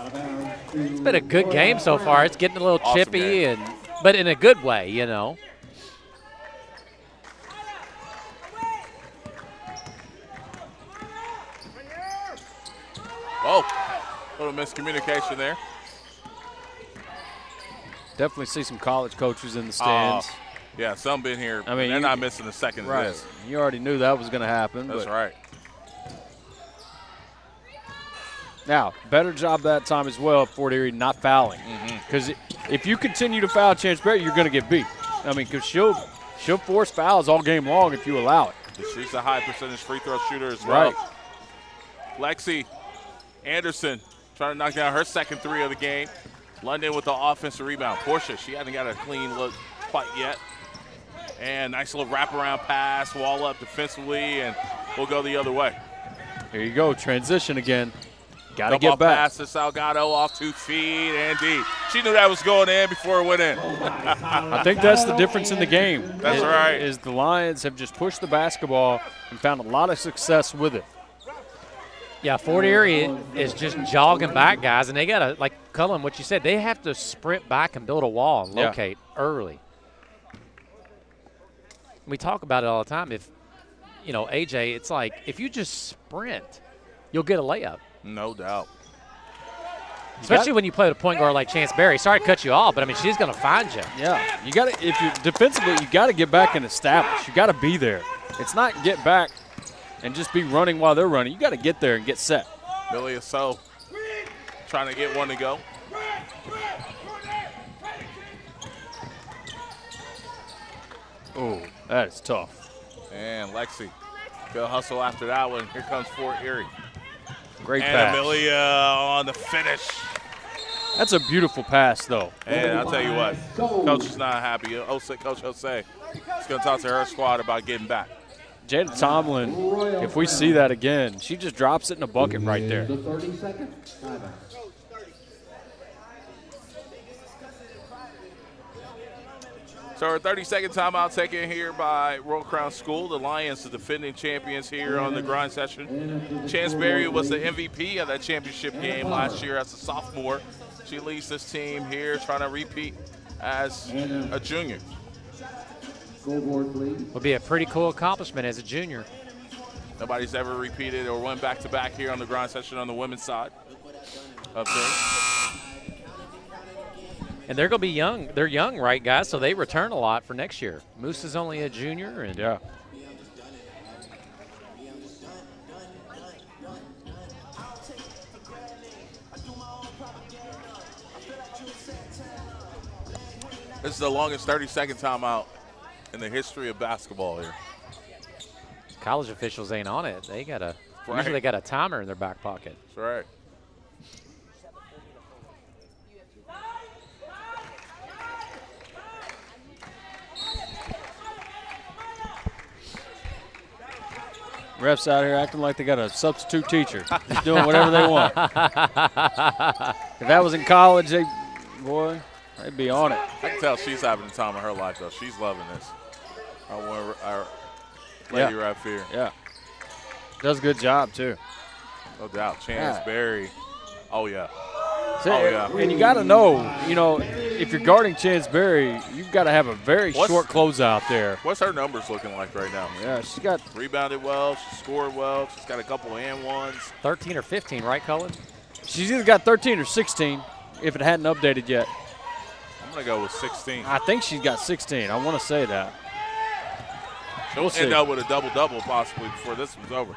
It's been a good game so far. It's getting a little Awesome chippy, game. but in a good way, you know. Oh, a little miscommunication there. Definitely see some college coaches in the stands. Yeah, some been here. I mean, they're not missing a second right. of this. You already knew that was going to happen. That's but right. Now, better job that time as well, Fort Erie not fouling. Because if you continue to foul Chance Berry, you're going to get beat. I mean, because she'll force fouls all game long if you allow it. She's a high percentage free throw shooter as well. Right. Lexi Anderson trying to knock down her second three of the game. London with the offensive rebound. Portia, she hasn't got a clean look quite yet. And nice little wraparound pass, wall up defensively, and we'll go the other way. Here you go, transition again. Got to Double get back. pass to Salgado off 2 feet and deep. She knew that was going in before it went in. I think that's the difference in the game. That's right. Is the Lions have just pushed the basketball and found a lot of success with it. Yeah, Fort Erie is just jogging back, guys, and they got to, like Cullen, what you said, they have to sprint back and build a wall and locate early. We talk about it all the time. If, you know, AJ, it's like if you just sprint, you'll get a layup. No doubt. Especially when you play with a point guard like Chance Berry. Sorry to cut you off, but, I mean, she's going to find you. Yeah, you got to, if you defensively, you got to get back and establish. You got to be there. It's not get back and just be running while they're running. You got to get there and get set. Billy So trying to get one to go. Oh, that is tough. And Lexi, good hustle after that one. Here comes Fort Erie. Great and pass. Amelia on the finish. That's a beautiful pass, though. And I'll tell you what, Coach is not happy. Coach Jose is going to talk to her squad about getting back. Jada Tomlin, if we see that again, she just drops it in a bucket right there. The 30-second timeout. So our 30-second timeout taken here by Royal Crown School. The Lions, the defending champions here on the grind session. Chance Berry was the MVP of that championship game last year as a sophomore. She leads this team here trying to repeat as a junior. Scoreboard, please. Would be a pretty cool accomplishment as a junior. Nobody's ever repeated or went back-to-back here on the grind session on the women's side of things. And they're going to be young. They're young, right, guys? So they return a lot for next year. Moose is only a junior. And yeah. This is the longest 30-second timeout in the history of basketball here. College officials ain't on it. They got a Right. usually they got a timer in their back pocket. That's right. Refs out here acting like they got a substitute teacher. Just doing whatever they want. If that was in college, they'd be on it. I can tell she's having the time of her life, though. She's loving this. Our lady right here. Yeah. Does a good job, too. No doubt. Chance Berry. Oh, yeah. And you got to know, if you're guarding Chance Berry, you've got to have a very short closeout there. What's her numbers looking like right now? Yeah, she's got rebounded well. She scored well. She's got a couple and ones. 13 or 15, right, Cullen? She's either got 13 or 16 if it hadn't updated yet. I'm going to go with 16. I think she's got 16. I want to say that. She'll end up with a double-double possibly before this one's over.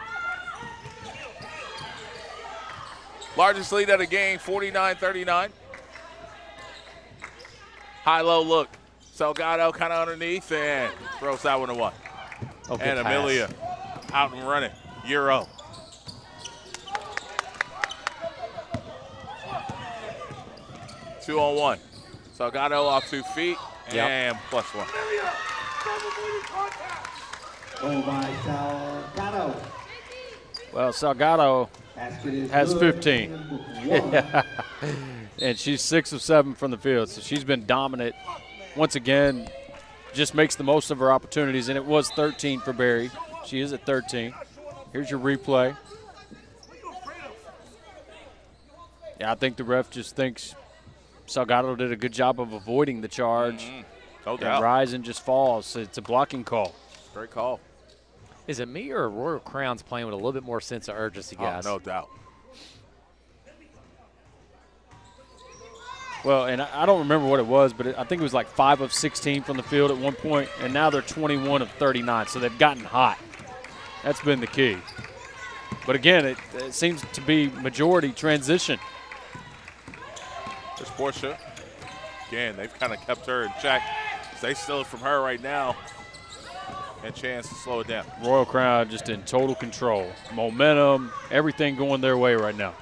Largest lead of the game, 49-39. High-low look. Salgado kind of underneath and throws that one away. Oh, and pass. Amelia out and running. Euro. Two on one. Salgado off 2 feet and +1. Oh, by Salgado. Well, Salgado has 15. And she's 6 of 7 from the field, so she's been dominant. Once again, just makes the most of her opportunities, and it was 13 for Berry. She is at 13. Here's your replay. Yeah, I think the ref just thinks Salgado did a good job of avoiding the charge. No doubt. And Risen just falls. So it's a blocking call. Great call. Is it me or Royal Crown's playing with a little bit more sense of urgency, guys? Oh, no doubt. Well, and I don't remember what it was, but I think it was like 5 of 16 from the field at one point, and now they're 21 of 39, so they've gotten hot. That's been the key. But again, it seems to be majority transition. There's Portia. Again, they've kind of kept her in check. They steal it from her right now. And chance to slow it down. Royal Crown just in total control. Momentum, everything going their way right now.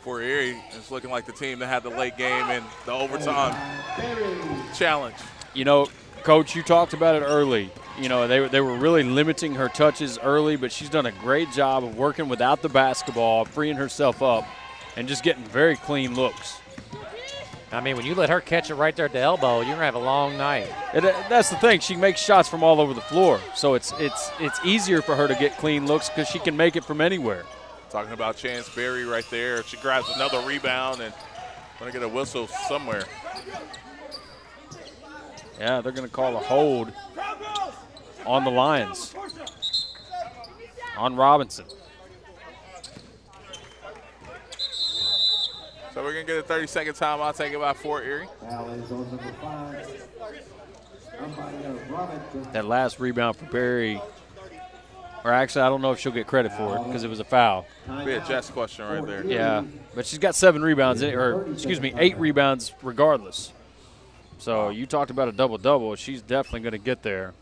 For Erie, it's looking like the team that had the late game and the overtime challenge. Coach, you talked about it early. They were really limiting her touches early, but she's done a great job of working without the basketball, freeing herself up, and just getting very clean looks. I mean, when you let her catch it right there at the elbow, you're going to have a long night. That's the thing. She makes shots from all over the floor, so it's easier for her to get clean looks because she can make it from anywhere. Talking about Chance Berry right there. She grabs another rebound and going to get a whistle somewhere. Yeah, they're going to call a hold on the Lions, on Robinson. So we're going to get a 30-second timeout taken by Fort Erie. That last rebound for Berry, or actually I don't know if she'll get credit for it because it was a foul. Be a Jess question right there. Yeah, but she's got 7 rebounds, 8 rebounds regardless. So you talked about a double-double. She's definitely going to get there.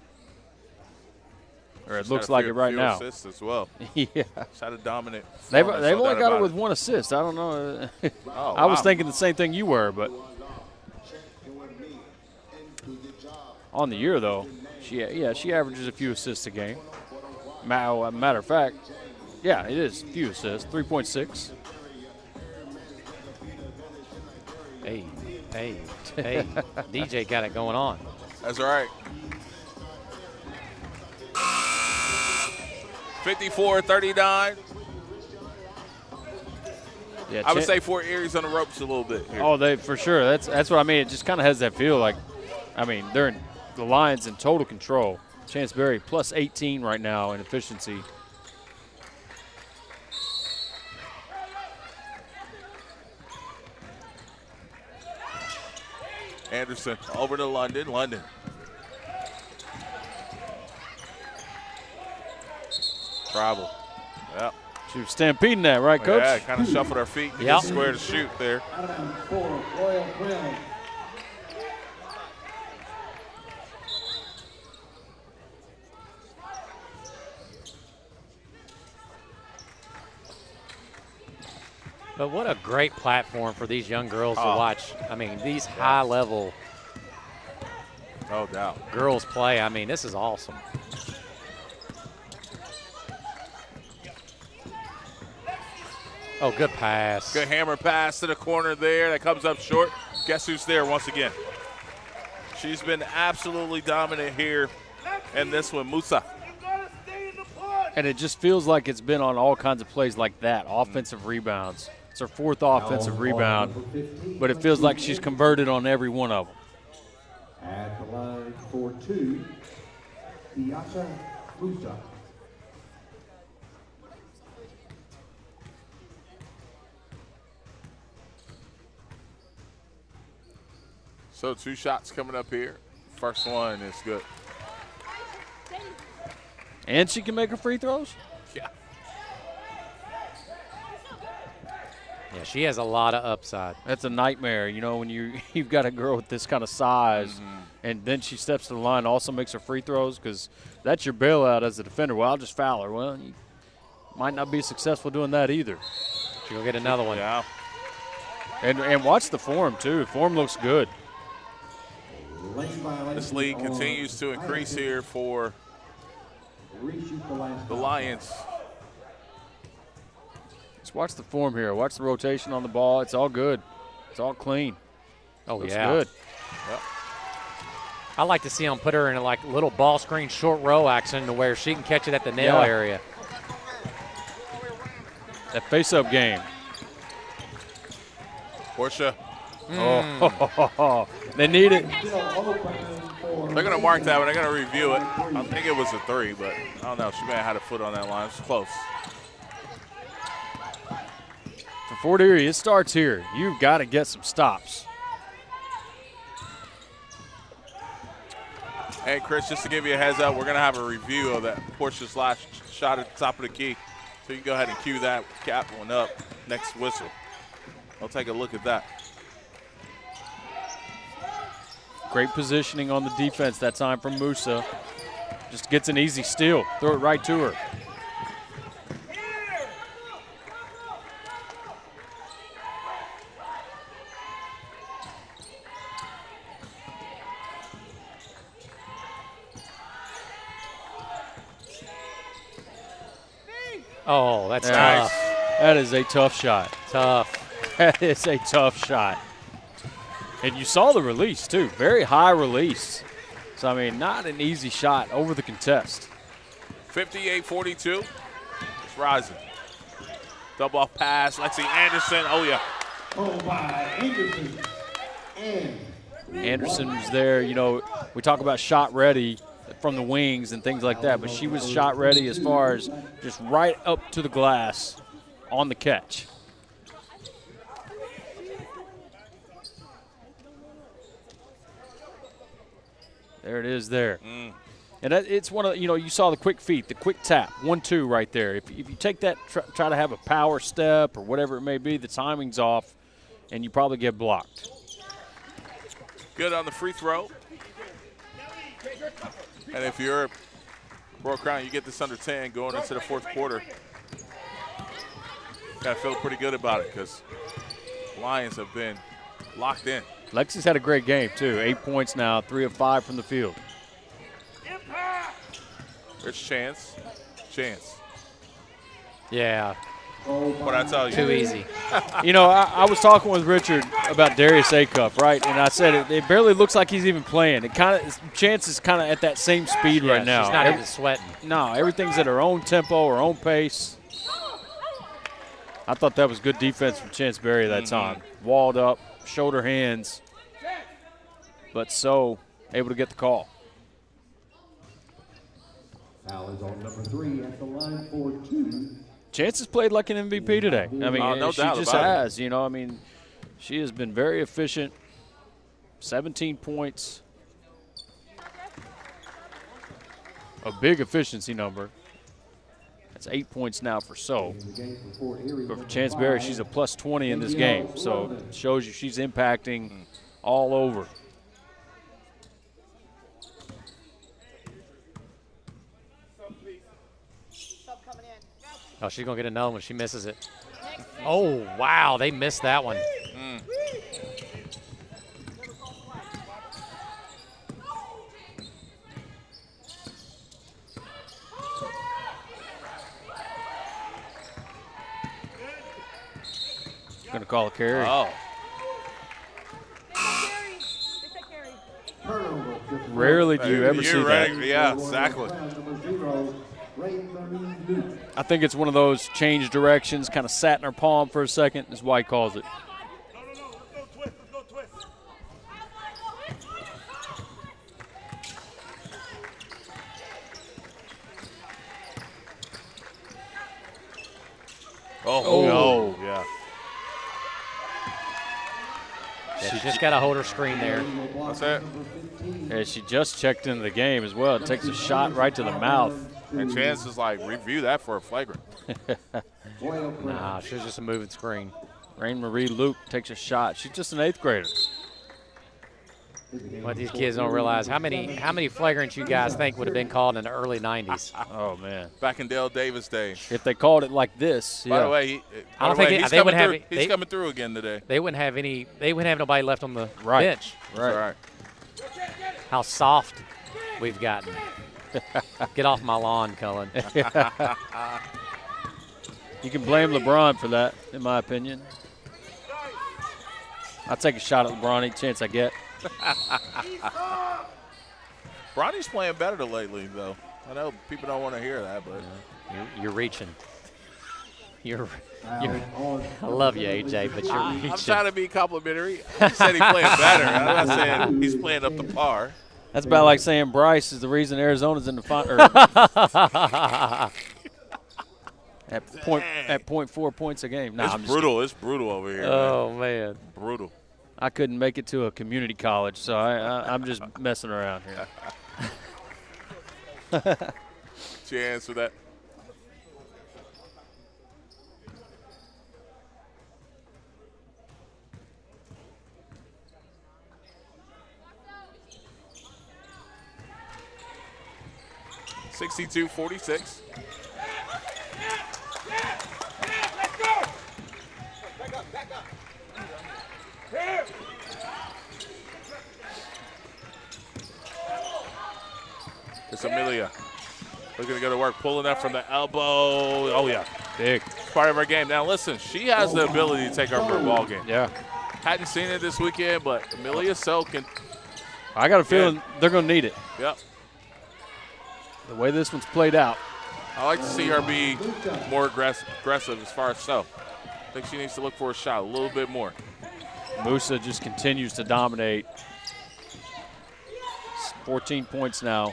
or it She's looks had a like few- it right few now. Assists as well. Yeah. She's had a dominant. They've performance, no only doubt got about it with 1 assist. I don't know. Oh, I was wow. thinking the same thing you were, but on the year though, she averages a few assists a game. Matter of fact, yeah, it is a few assists, 3.6. Hey, DJ got it going on. That's right. 54-39. Yeah, I would say Fort Erie's on the ropes a little bit here. Oh, they for sure. That's what I mean. It just kind of has that feel like, I mean, the Lions in total control. Chanceberry plus 18 right now in efficiency. Anderson over to London. Travel. Yep. She was stampeding that, right, Coach? Yeah, kind of shuffled her feet to Yep. get square to shoot there. Out of bounds for Royal Trail. But what a great platform for these young girls to Oh. watch. I mean, these high-level No doubt. girls play. I mean, this is awesome. Oh, good pass. Good hammer pass to the corner there. That comes up short. Guess who's there once again? She's been absolutely dominant here in this one, Musa. And it just feels like it's been on all kinds of plays like that, offensive rebounds. It's her 4th offensive rebound, but it feels like she's converted on every one of them. At the line for 2, Biasha Musa. So 2 shots coming up here. First one is good. And she can make her free throws? Yeah. Yeah, she has a lot of upside. That's a nightmare, you know, when you've got a girl with this kind of size, Mm-hmm. and then she steps to the line, also makes her free throws, because that's your bailout as a defender. Well, I'll just foul her. Well, you might not be successful doing that either. She'll get another one. Yeah. And watch the form, too. Form looks good. This lead continues to increase here for the Lions. Just watch the form here. Watch the rotation on the ball. It's all good. It's all clean. Oh, Looks yeah. good. I like to see them put her in a little ball screen short row action to where she can catch it at the nail Yeah. area. That face-up game. Portia. Oh, they need it. They're going to mark that one. They're going to review it. I think it was a 3, but I don't know. She may have had a foot on that line. It's close. For Fort Erie, it starts here. You've got to get some stops. Hey, Chris, just to give you a heads up, we're going to have a review of that Portia's last shot at the top of the key. So you can go ahead and cue that cap one up next whistle. I'll take a look at that. Great positioning on the defense that time from Musa. Just gets an easy steal. Throw it right to her. Oh, that's Nice. tough. That is a tough shot. Tough. That is a tough shot. And you saw the release, too. Very high release. So, I mean, not an easy shot over the contest. 58-42. It's rising. Double off pass. Lexi Anderson. Oh, yeah. Oh, by Anderson. And Anderson was there. You know, we talk about shot ready from the wings and things like that, but she was shot ready as far as just right up to the glass on the catch. There it is there. And it's one of, you know, you saw the quick feet, the quick tap, 1-2 right there. If you take that, try to have a power step or whatever it may be, the timing's off, and you probably get blocked. Good on the free throw. And if you're Royal Crown, you get this under 10 going into the fourth quarter. Got to feel pretty good about it because Lions have been locked in. Lexi's had a great game, too. 8 points now, 3 of 5 from the field. There's Chance. Yeah. What I tell you. Too easy. You know, I was talking with Richard about Darius Acuff, right? And I said it barely looks like he's even playing. It kind of Chance is kind of at that same speed right now. She's not even sweating. No, everything's at her own tempo, her own pace. I thought that was good defense from Chance Berry that time. Walled up, shoulder hands, but so able to get the call. Foul is on number 3 at the line for 2. Chance has played like an MVP today. I mean, no she doubt just about has. You know, I mean, she has been very efficient. 17 points. A big efficiency number. That's 8 points now for So. But for Chance Berry, she's a plus 20 in this game. So it shows you she's impacting all over. Oh, she's going to get another one. She misses it. Oh, wow. They missed that one. Going to call a carry. Oh. Rarely do you ever see that. Yeah, exactly. I think it's one of those change directions, kind of sat in her palm for a second, is why he calls it. Oh, yeah. She just got to hold her screen there. That's it. Yeah, she just checked into the game as well. It takes a shot right to the mouth. And Chance is like, review that for a flagrant. Nah, she was just a moving screen. Rain Marie Luke takes a shot. She's just an 8th grader. What these kids don't realize, how many flagrants you guys think would have been called in the early 90s? Oh, man. Back in Dale Davis' day. If they called it like this, By the way, he's coming through again today. They wouldn't have any. They wouldn't have nobody left on the Right. bench. Right. How soft we've gotten. Get off my lawn, Cullen. You can blame LeBron for that, in my opinion. I'll take a shot at LeBron any chance I get. Bronny's playing better lately, though. I know people don't want to hear that, but You're reaching. I love you, AJ, but you're reaching. I'm trying to be complimentary. He said he's playing better. I'm not saying he's playing up to par. That's about like saying Bryce is the reason Arizona's in the final. at 0.4 points a game. Nah, It's brutal. It's brutal over here. Oh, man. Brutal. I couldn't make it to a community college, so I'm just messing around here. Chance for that. (62-46). It's Amelia. Looking to go to work, pulling up from the elbow. Oh, yeah. Big. It's part of her game. Now, listen, she has the ability to take over a ball game. Yeah. Hadn't seen it this weekend, but Amelia So can. I got a feeling they're going to need it. Yep. The way this one's played out. I like to see her be more aggressive as far as So. I think she needs to look for a shot a little bit more. Musa just continues to dominate. It's 14 points now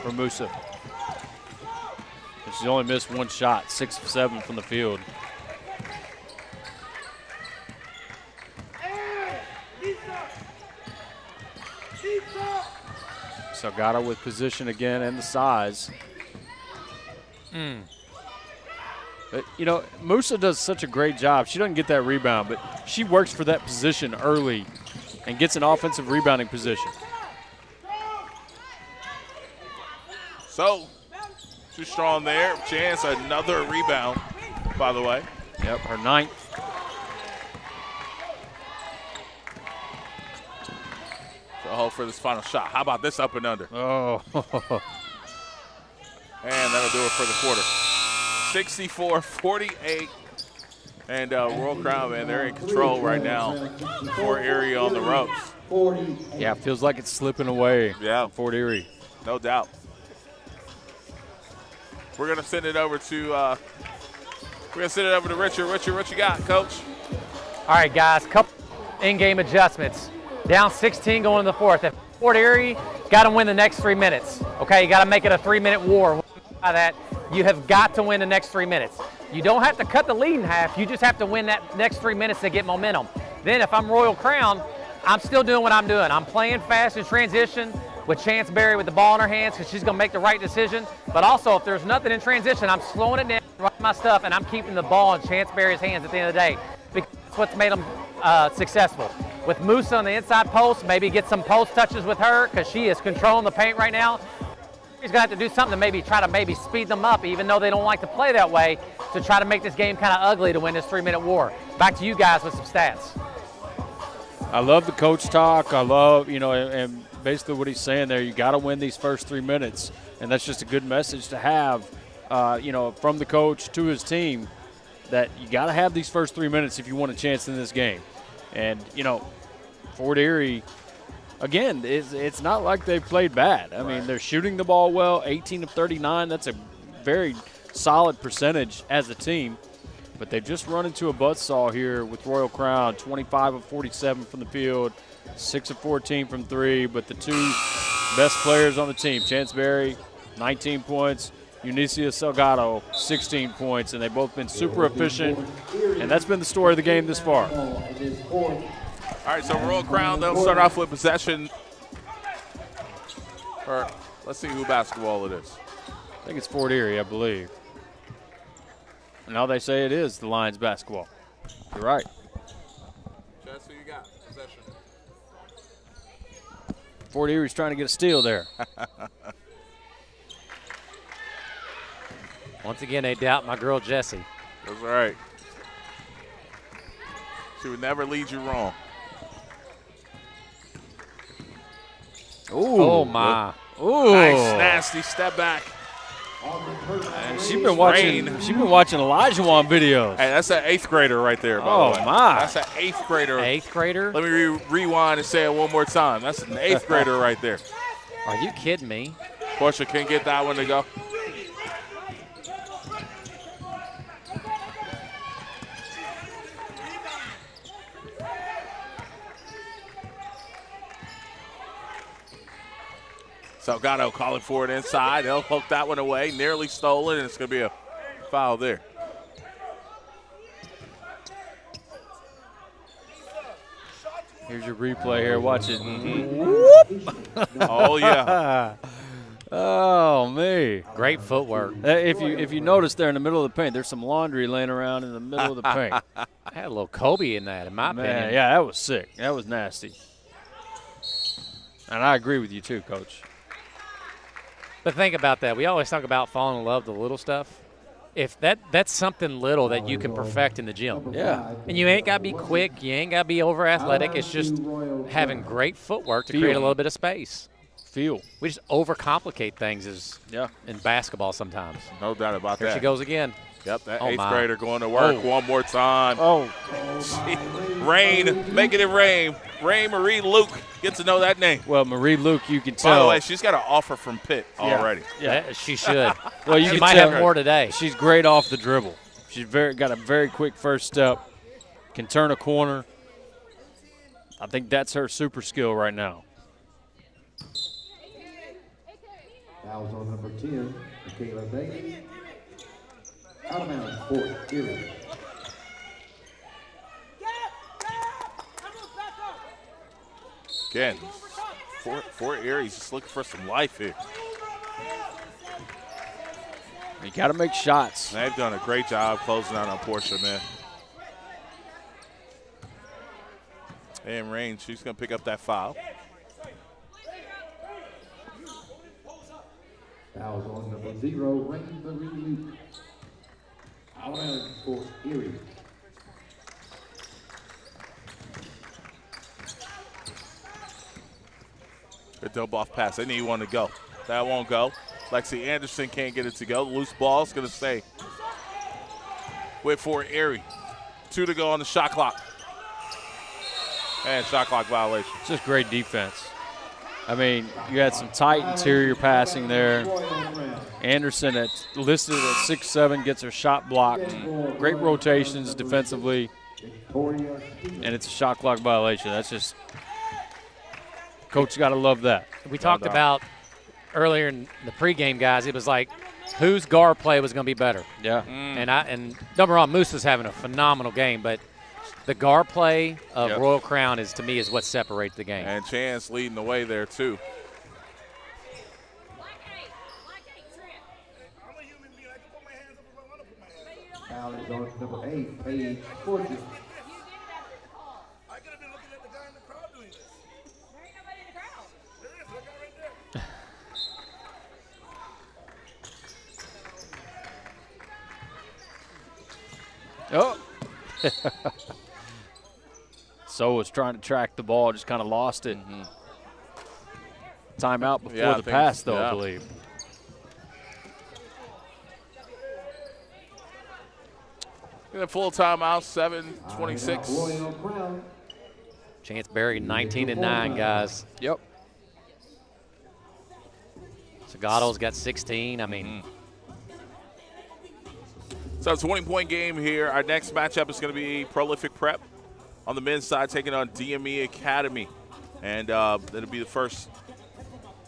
for Musa. And she's only missed one shot, 6 of 7 from the field. Salgado with position again and the size. But, you know, Musa does such a great job. She doesn't get that rebound, but she works for that position early and gets an offensive rebounding position. So, too strong there. Chance, another rebound, by the way. Yep, her 9th. So, hope for this final shot. How about this up and under? Oh. And that'll do it for the quarter. 64-48. And Royal Crown, man, they're in control right now for Erie on the ropes. Yeah, it feels like it's slipping away. Yeah. Fort Erie. No doubt. We're gonna send it over to Richard. Richard, what you got, Coach? All right, guys, couple in-game adjustments. Down 16 going into the fourth. If Fort Erie got to win the next 3 minutes. Okay, you got to make it a 3-minute war. By that, you have got to win the next 3 minutes. You don't have to cut the lead in half. You just have to win that next 3 minutes to get momentum. Then if I'm Royal Crown, I'm still doing what I'm doing. I'm playing fast in transition with Chance Berry with the ball in her hands because she's going to make the right decision. But also, if there's nothing in transition, I'm slowing it down, running my stuff, and I'm keeping the ball in Chance Berry's hands at the end of the day because that's what's made them successful. With Musa on the inside post, maybe get some post touches with her because she is controlling the paint right now. He's going to have to do something to maybe try to speed them up, even though they don't like to play that way, to try to make this game kind of ugly to win this 3-minute war. Back to you guys with some stats. I love the coach talk. I love, and basically what he's saying there, you got to win these first 3 minutes, and that's just a good message to have, from the coach to his team, that you got to have these first 3 minutes if you want a chance in this game. And, Fort Erie, again, it's not like they played bad. I mean, they're shooting the ball well, 18 of 39. That's a very solid percentage as a team. But they've just run into a buzzsaw here with Royal Crown, 25 of 47 from the field, 6 of 14 from 3. But the two best players on the team, Chance Berry, 19 points, Eunicia Salgado, 16 points, and they've both been super efficient. And that's been the story of the game this far. All right, so Royal Crown, they'll start off with possession. Or let's see who basketball it is. I think it's Fort Erie, I believe. And now they say it is the Lions basketball. You're right. Jess, who you got? Possession. Fort Erie's trying to get a steal there. Once again, they doubt my girl Jessie. That's right. She would never lead you wrong. Ooh. Oh, my. Ooh. Nice, nasty step back. And she's been watching Olajuwon videos. Hey, that's an 8th grader right there, by the way. My. That's an 8th grader. 8th grader? Let me rewind and say it one more time. That's an 8th grader right there. Are you kidding me? Portia can't get that one to go. Salgado calling for it inside. They'll poke that one away. Nearly stolen, and it's going to be a foul there. Here's your replay here. Watch it. Oh, yeah. Oh, me. Great footwork. If you notice there in the middle of the paint, there's some laundry laying around in the middle of the paint. I had a little Kobe in that, in my opinion. Yeah, that was sick. That was nasty. And I agree with you too, Coach. But think about that. We always talk about falling in love with the little stuff. If that's something little that you can perfect in the gym. Yeah. And you ain't got to be quick. You ain't got to be over athletic. It's just having great footwork to create a little bit of space. We just overcomplicate things in basketball sometimes. No doubt about that. Here she goes again. Yep, that 8th grader going to work one more time. Oh. Rain, making it rain. Rain Marie Luke. Get to know that name. Well, Marie Luke, you can tell. By the way, she's got an offer from Pitt already. Yeah, she should. Well, she might have more today. She's great off the dribble. She's got a very quick first step. Can turn a corner. I think that's her super skill right now. Fouls on number 10, Michaela Bates. Out of bounds, Fort Erie. Again, Fort Erie's just looking for some life here. You got to make shots. They've done a great job closing out on Portia, man. And Rain, she's going to pick up that foul. Fouls on number 0, Rainbow Luke. Out of bounds for Erie. Good double off pass. They need one to go. That won't go. Lexi Anderson can't get it to go. Loose ball is going to stay with for Erie. 2 to go on the shot clock. And shot clock violation. Just great defense. I mean, you had some tight interior passing there. Anderson, listed at 6'7", gets her shot blocked. Great rotations defensively. And it's a shot clock violation. That's just – Coach got to love that. We talked about earlier in the pregame, guys, it was like whose guard play was going to be better. Yeah. And don't get me wrong, Moose is having a phenomenal game, but the guard play of Royal Crown to me is what separates the game. And Chance leading the way there too. Foul is on number 8, Paige Fortune. Oh. So was trying to track the ball, just kind of lost it. Timeout before the pass, though, I believe. Get a full timeout, 7:26. Chance Berry, 19-9, guys. Yep. Sagato's got 16. I mean. So it's a 20-point game here. Our next matchup is going to be Prolific Prep on the men's side taking on DME Academy. And it'll be the first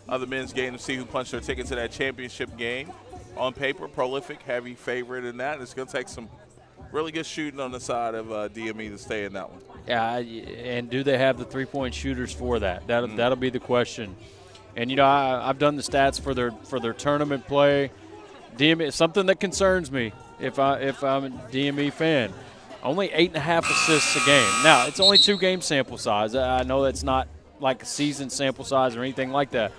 of the men's game to see who punched their ticket to that championship game. On paper, Prolific, heavy favorite in that. It's going to take some really good shooting on the side of DME to stay in that one. Yeah, and do they have the three-point shooters for that? That'll be the question. And, you know, I've done the stats for their tournament play. DME, something that concerns me if I'm a DME fan. Only 8.5 assists a game. Now, it's only 2 game sample size. I know that's not like a season sample size or anything like that.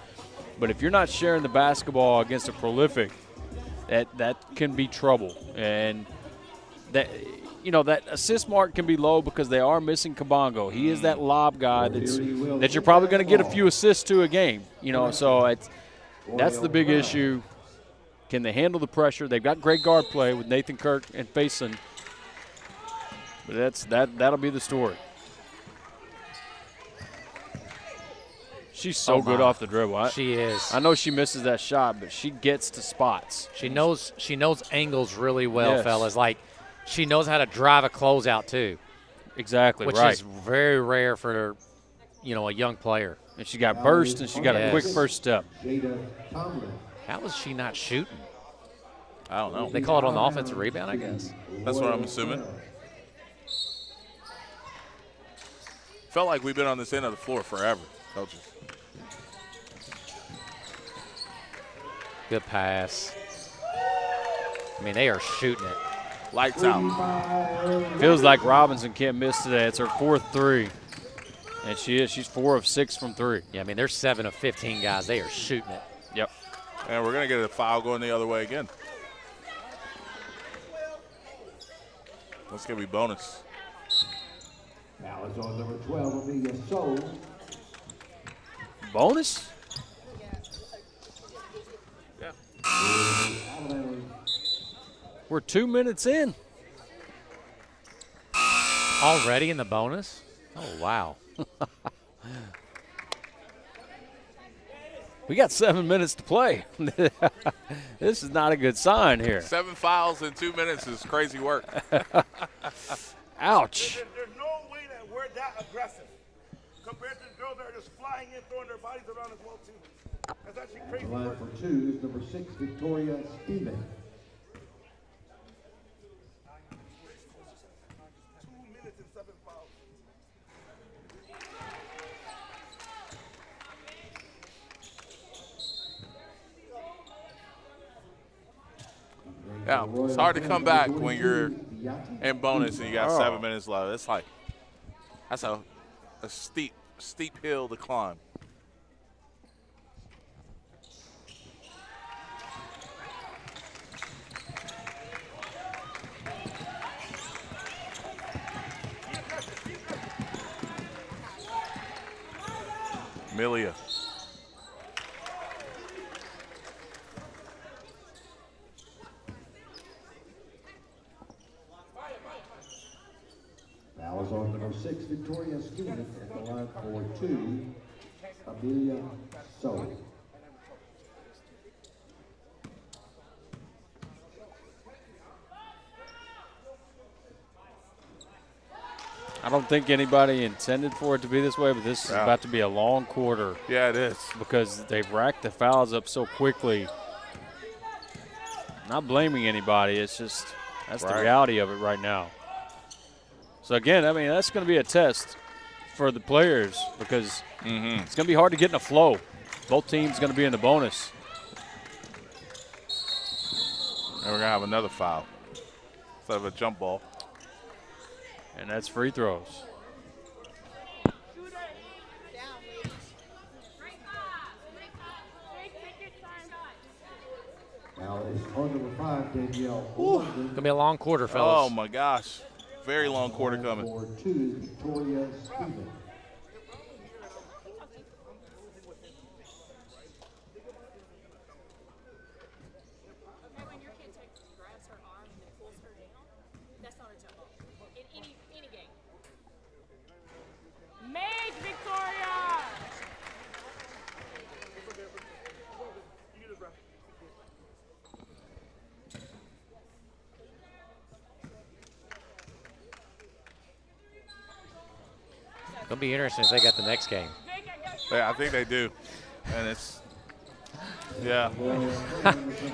But if you're not sharing the basketball against a Prolific, that can be trouble. And that, you know, that assist mark can be low because they are missing Kabongo. He is that lob guy that you're probably going to get a few assists to a game. You know, so that's the big issue. Can they handle the pressure? They've got great guard play with Nathan Kirk and Faison. But that'll be the story. She's so good off the dribble. She is. I know she misses that shot, but she gets to spots. She knows angles really well, fellas. Like, she knows how to drive a closeout too. Exactly, which right. is very rare for, you know, a young player. And she got burst, and she got a quick first step. How was she not shooting? I don't know. They call it on the offensive rebound, I guess. That's what I'm assuming. Felt like we've been on this end of the floor forever, coaches. Good pass. I mean, they are shooting it. Lights out. Feels like Robinson can't miss today. It's her 4th 3. And she is. She's 4 of 6 from 3. Yeah, I mean, there's 7 of 15 guys. They are shooting it. Yep. And we're going to get a foul going the other way again. That's going to be bonus. Now it's on number 12, Amelia Soul. Bonus? Yeah. We're 2 minutes in. Already in the bonus? Oh, wow. We got 7 minutes to play. This is not a good sign here. 7 fouls in 2 minutes is crazy work. Ouch. There's no way that we're that aggressive compared to the girls that are just flying in, throwing their bodies around as well, too. That's actually crazy Line work. for 2 is number 6, Victoria Stevens. 2 minutes and 7 fouls. Yeah, it's hard to come back when you're in bonus and you got 7 minutes left. It's like, that's a steep hill to climb. Amelia. Foul is on number 6, Victoria Stevens, at the line for 2, Amelia Soul. I don't think anybody intended for it to be this way, but this is about to be a long quarter. Yeah, it is. Because they've racked the fouls up so quickly. Not blaming anybody. It's just that's the reality of it right now. So, again, I mean, that's going to be a test for the players because it's going to be hard to get in a flow. Both teams going to be in the bonus. And we're going to have another foul instead of a jump ball. And that's free throws. Now it's on number 5, Danielle. Gonna be a long quarter, fellas. Oh my gosh, very long quarter coming. For 2, Victoria Stevens. It'll be interesting if they got the next game. Yeah, I think they do. And it's, yeah.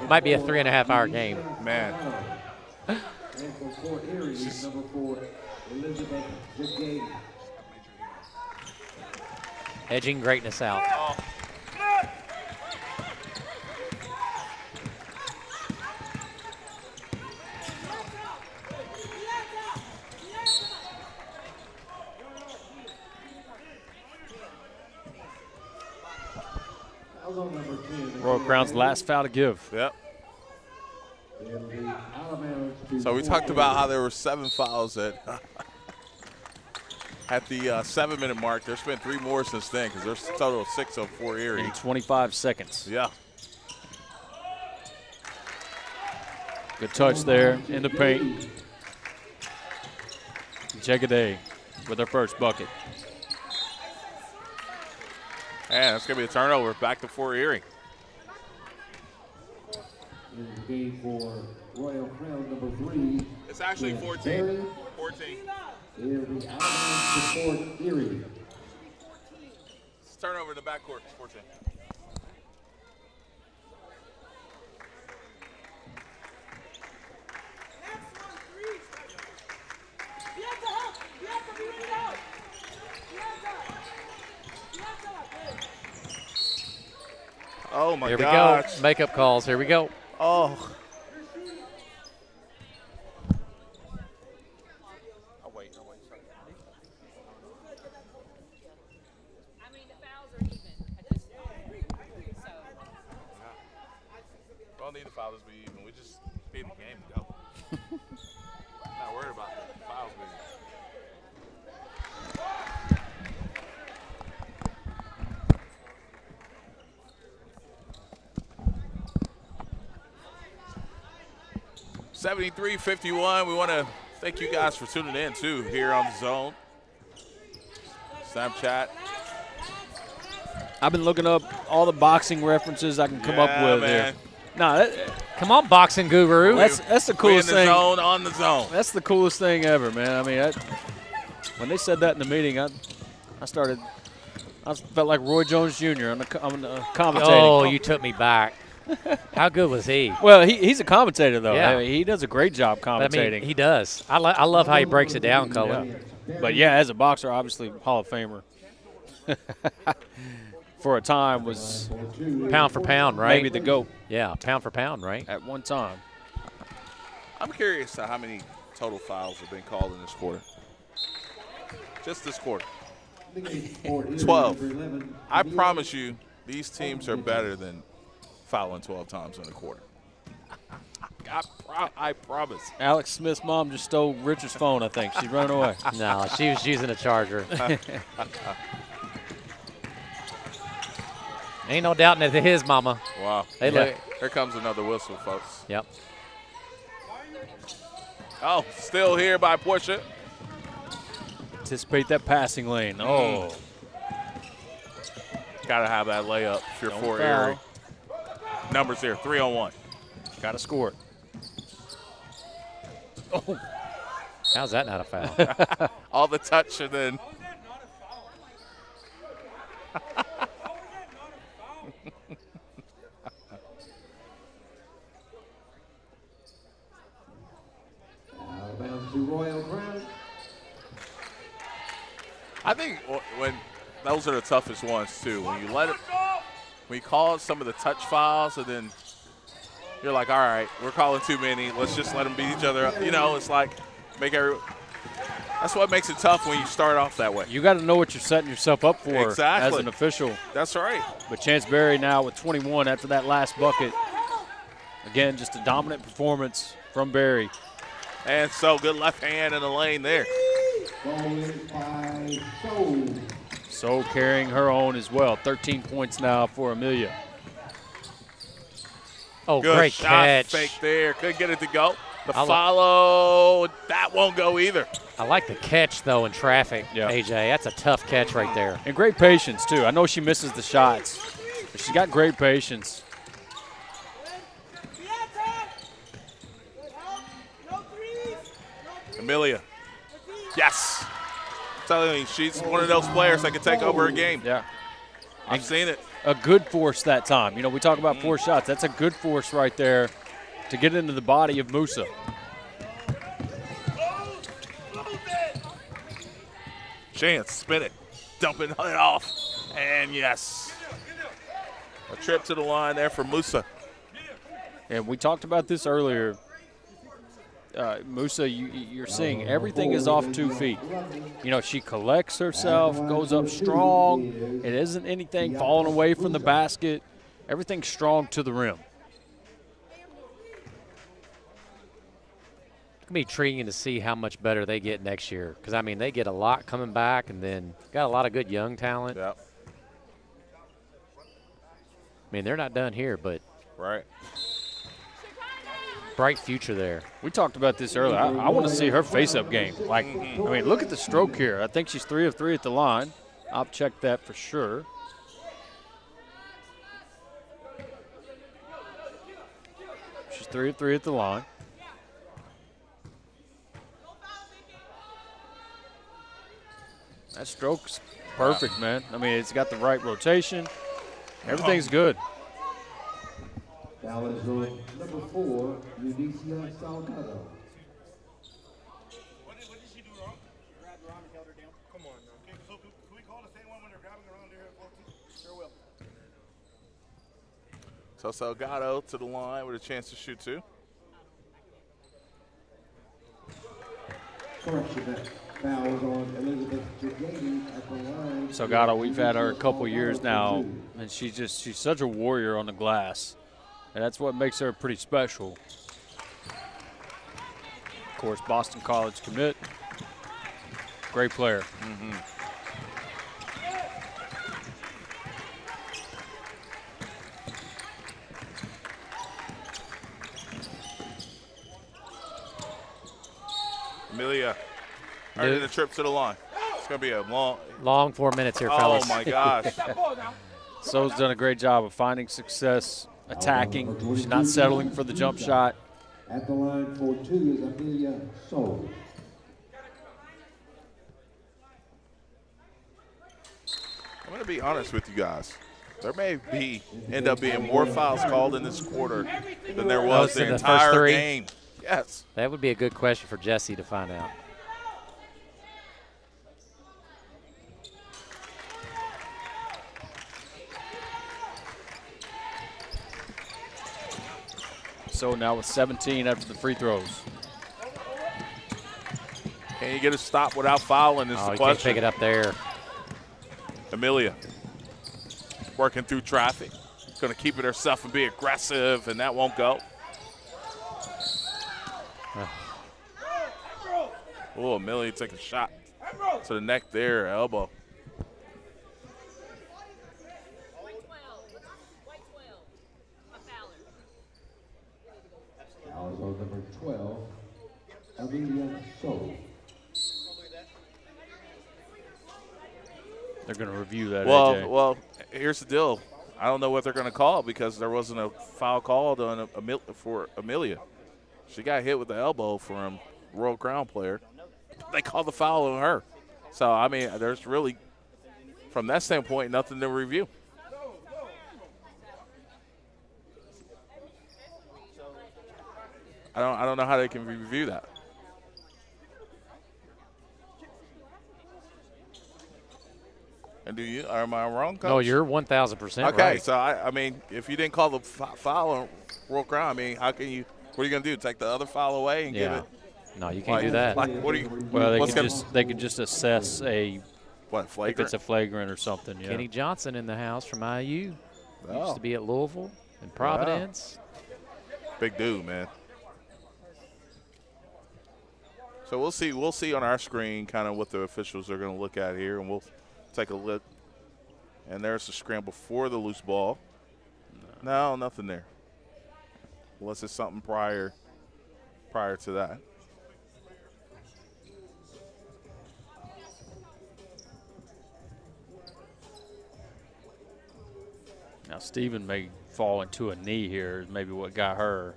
Might be a 3.5-hour game. Man. And for Fort Erie, number 4, Elizabeth Jagay. Edging greatness out. Oh. Royal Crown's last foul to give. Yep. So we talked about how there were 7 fouls at the 7-minute mark. There's been 3 more since then because there's a total of 6 of Fort Erie. In 25 seconds. Yeah. Good touch there in the paint. Jagaday with her first bucket. And that's going to be a turnover back to Fort Erie. In the game for Royal Crown, number 3. It's actually 14. 14. It'll be out to Fort Erie. It's turnover in the backcourt. 14. Oh my Here we gosh. go. Makeup calls. Here we go. Oh. I'll wait. Sorry. I mean, the fouls are even at this point. So. We don't need the fouls to be even. We just need the game to go. Not worried about the fouls being. (73-51). We want to thank you guys for tuning in too here on the Zone. Snapchat. I've been looking up all the boxing references I can come up with man. here. No, Come on, boxing guru. that's the coolest we in the thing. zone, on the zone. That's the coolest thing ever, man. I mean, when they said that in the meeting, I felt like Roy Jones Jr. on the commentating. Oh, you took me back. How good was he? Well, he's a commentator, though. Yeah. I mean, he does a great job commentating. I mean, he does. I love how he breaks it down, Cullen. Yeah. But, yeah, as a boxer, obviously Hall of Famer. For a time was Pound for pound, right? maybe the GOAT Yeah, pound for pound, right? at one time. I'm curious to how many total fouls have been called in this quarter. Just this quarter. 12. I promise you, these teams are better than fouling 12 times in a quarter. I promise. Alex Smith's mom just stole Richard's phone, I think. She's running away. No, she was using a charger. Ain't no doubting it his mama. Wow. They look. Here comes another whistle, folks. Yep. Oh, still here by Portia. Anticipate that passing lane. Oh. Got to have that layup if you're Don't for foul. Erie. Numbers here, 3-on-1. Got to score it. Oh. How's that not a foul? All the touch and then. Out of bounds to Royal Crown. I think when those are the toughest ones too. When you call some of the touch fouls and then you're like, all right, we're calling too many. Let's just let them beat each other up. You know, it's like that's what makes it tough when you start off that way. You got to know what you're setting yourself up for Exactly. as an official. That's right. But Chance Berry now with 21 after that last bucket. Again, just a dominant performance from Berry. And so good left hand in the lane there. By Soul. So carrying her own as well. 13 points now for Amelia. Oh, Good great shot catch. fake there. Couldn't get it to go. The I li- follow, that won't go either. I like the catch, though, in traffic, Yeah. AJ. That's a tough catch right there. And great patience, too. I know she misses the shots, but she's got great patience. Amelia. Yes. I'm telling you, she's one of those players that can take over a game. Yeah. I've seen it. A good force that time. You know, we talk about 4 shots. That's a good force right there to get into the body of Musa. Chance, spin it. Dumping it off. And yes. A trip to the line there for Musa. And we talked about this earlier. Musa, you're seeing everything is off 2 feet. You know, she collects herself, goes up strong. It isn't anything falling away from the basket. Everything's strong to the rim. It's going to be intriguing to see how much better they get next year. Because, I mean, they get a lot coming back and then got a lot of good young talent. Yep. I mean, they're not done here, but Right. bright future there. We talked about this earlier. I want to see her face-up game. Like, I mean, look at the stroke here. I think she's 3 of 3 at the line. I'll check that for sure. She's 3 of 3 at the line. That stroke's perfect, man. I mean, it's got the right rotation. Everything's good. Foul is on number 4, Unicia Salgado. What did she do wrong? Grabbed her arm and held her down. Come on now. Okay, so can we call the same one when they're grabbing her around there? Sure will. So Salgado to the line with a chance to shoot 2. Correction, that foul is on Elizabeth Jagady at the line. Salgado, we've had her a couple years now, and she's such a warrior on the glass. And that's what makes her pretty special. Of course, Boston College commit. Great player. Amelia earning the trip to the line. It's going to be a long 4 minutes here, fellas. Oh, my gosh. So's done a great job of finding success, attacking. She's not settling for the jump shot. At the line for 2 is Amelia Soul. I'm going to be honest with you guys. There may end up being more fouls called in this quarter than there was the in the first entire 3? game. Yes. That would be a good question for Jesse to find out. So now with 17 after the free throws. Can you get a stop without fouling is the You question. can't pick it up there. Amelia working through traffic. Going to keep it herself and be aggressive, and that won't go. Oh, Amelia take a shot to the neck there, elbow. Amelia So. They're going to review that, Well, AJ. well, here's the deal. I don't know what they're going to call because there wasn't a foul called on for Amelia. She got hit with the elbow from a Royal Crown player. They called the foul on her. So, I mean, there's really, from that standpoint, nothing to review. I don't know how they can review that. And am I wrong, Coach? No, you're 1,000% okay, right. so I mean, if you didn't call the foul on Royal Crown, I mean, how can you? What are you going to do? Take the other foul away and give it? No, you can't do that. Like, what are you? Well, they could just assess a flagrant? if it's a flagrant or something. Yeah. Kenny Johnson in the house from IU. Oh. Used to be at Louisville and Providence. Big dude, man. So we'll see. We'll see on our screen kind of what the officials are going to look at here, and we'll take a look. And there's the scramble for the loose ball. No, nothing there. Unless it's something prior to that. Now, Steven may fall into a knee here, is maybe what got her.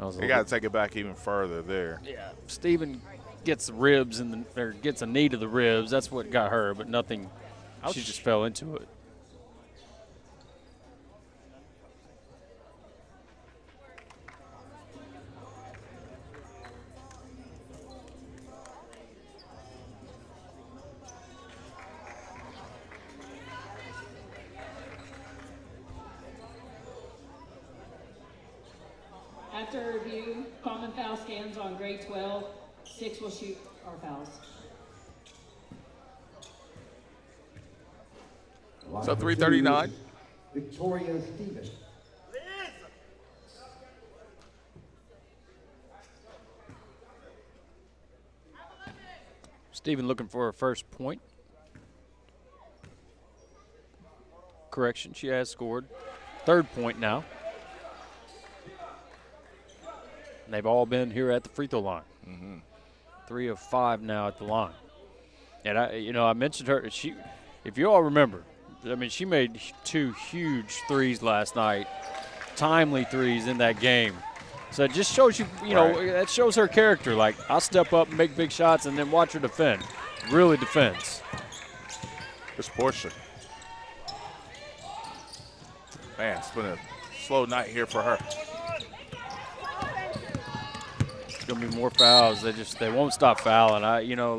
You got to take it back even further there. Yeah, Steven gets ribs or gets a knee to the ribs. That's what got her, but nothing. Ouch. She just fell into it. After review, common foul scans on grade 12. 6 will shoot our fouls. So 3:39. Victoria Stevens. Steven looking for her first point. Correction, she has scored. 3rd point now. And they've all been here at the free throw line. 3 of 5 now at the line. And I mentioned her. If you all remember, I mean, she made 2 huge threes last night, timely threes in that game. So it just shows you, that shows her character. Like, I'll step up and make big shots and then watch her defend. Really defends. This Portia. Man, it's been a slow night here for her. It's going to be more fouls. They won't stop fouling.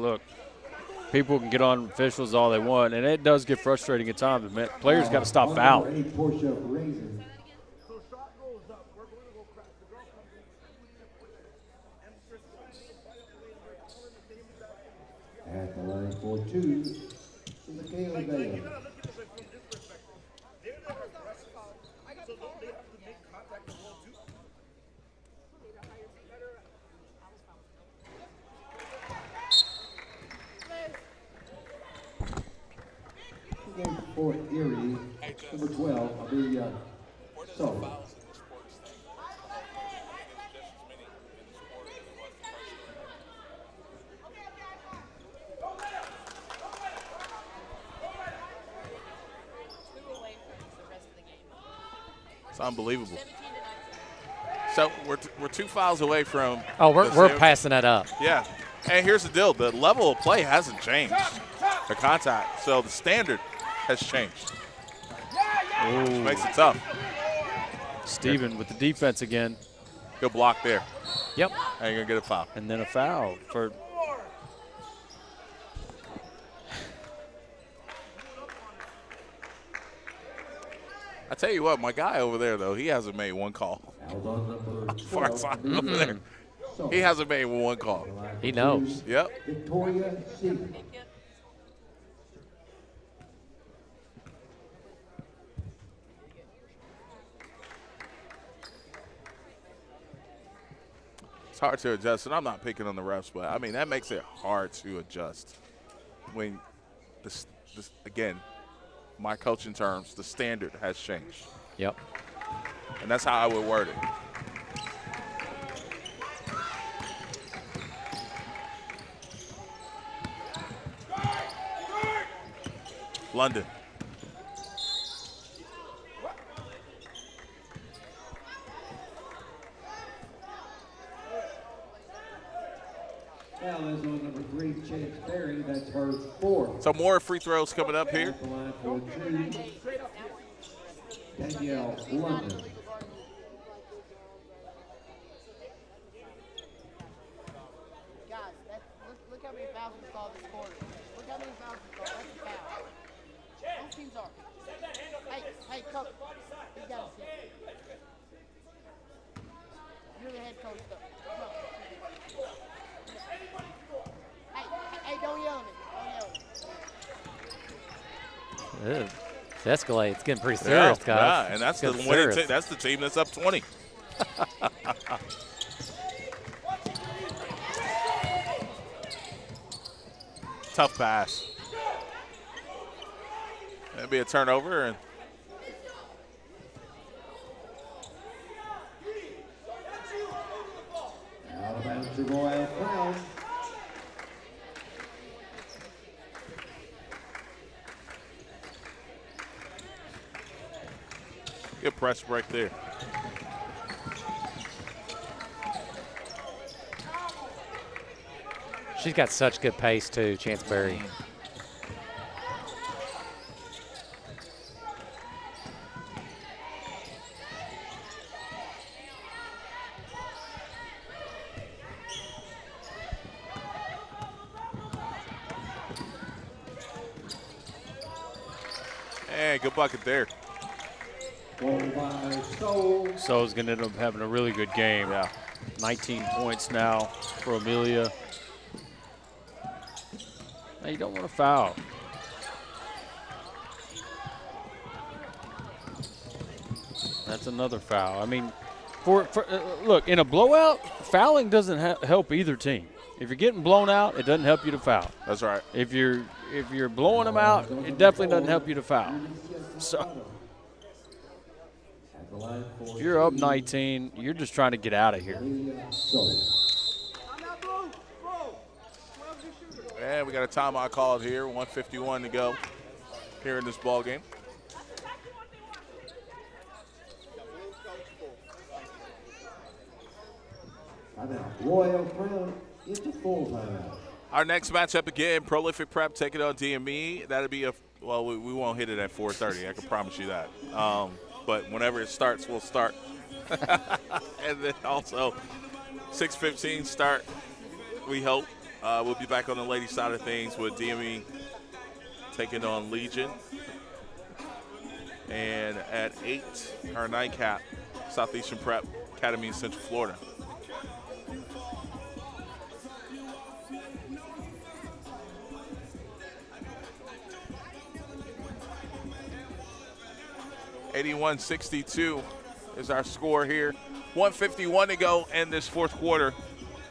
Look, people can get on officials all they want, and it does get frustrating at times. But players got to stop fouling. Portia Razor. At the line for 2 is Michaela Bailey. Game for Erie, number 12, Amelia So. It's unbelievable. So we're 2 fouls away from. Oh, we're passing that up. Yeah, and here's the deal: the level of play hasn't changed. The contact, so the standard has changed. Which makes it tough. Steven with the defense again. Good block there. Yep. And you're gonna get a foul. And then a foul for. I tell you what, my guy over there though, he hasn't made one call. As far as I'm over there, he hasn't made one call. He knows. Yep. Victoria Stevens. It's hard to adjust, and I'm not picking on the refs, but I mean that makes it hard to adjust when this again, my coaching terms, the standard has changed. Yep. And that's how I would word it. London. Foul is on number 3, Chance Berry. That's her 4th. So more free throws coming up here. The line for 2, Danielle London. Look how many fouls we saw this quarter. Look how many fouls we saw. That's a foul. Both teams are. Hey, coach. You got to see. You're the head coach, though. Hey, don't yell at me. Don't yell at me. It's escalating. It's getting pretty serious, guys. Yeah, and that's the winning. That's the team that's up 20. Tough pass. That'd be a turnover. And Out of bounds to Royal Crown. good press break there. She's got such good pace, too, Chance Berry. And good bucket there. So's going to end up having a really good game. Yeah. 19 points now for Amelia. Now you don't want to foul. That's another foul. I mean, look, in a blowout, fouling doesn't help either team. If you're getting blown out, it doesn't help you to foul. That's right. If you're blowing them out, it definitely doesn't help you to foul. So if you're up 19, you're just trying to get out of here. And we got a timeout called here. 1:51 to go here in this ball game. Royal Crown into full timeout. Our next matchup again, Prolific Prep taking on DME. That'll be we won't hit it at 4:30. I can promise you that. But whenever it starts, we'll start. And then also 6:15 start, we hope. We'll be back on the ladies' side of things with DME taking on Legion. And at 8, our nightcap, Southeastern Prep Academy in Central Florida. (81-62) is our score here. 1:51 to go in this fourth quarter.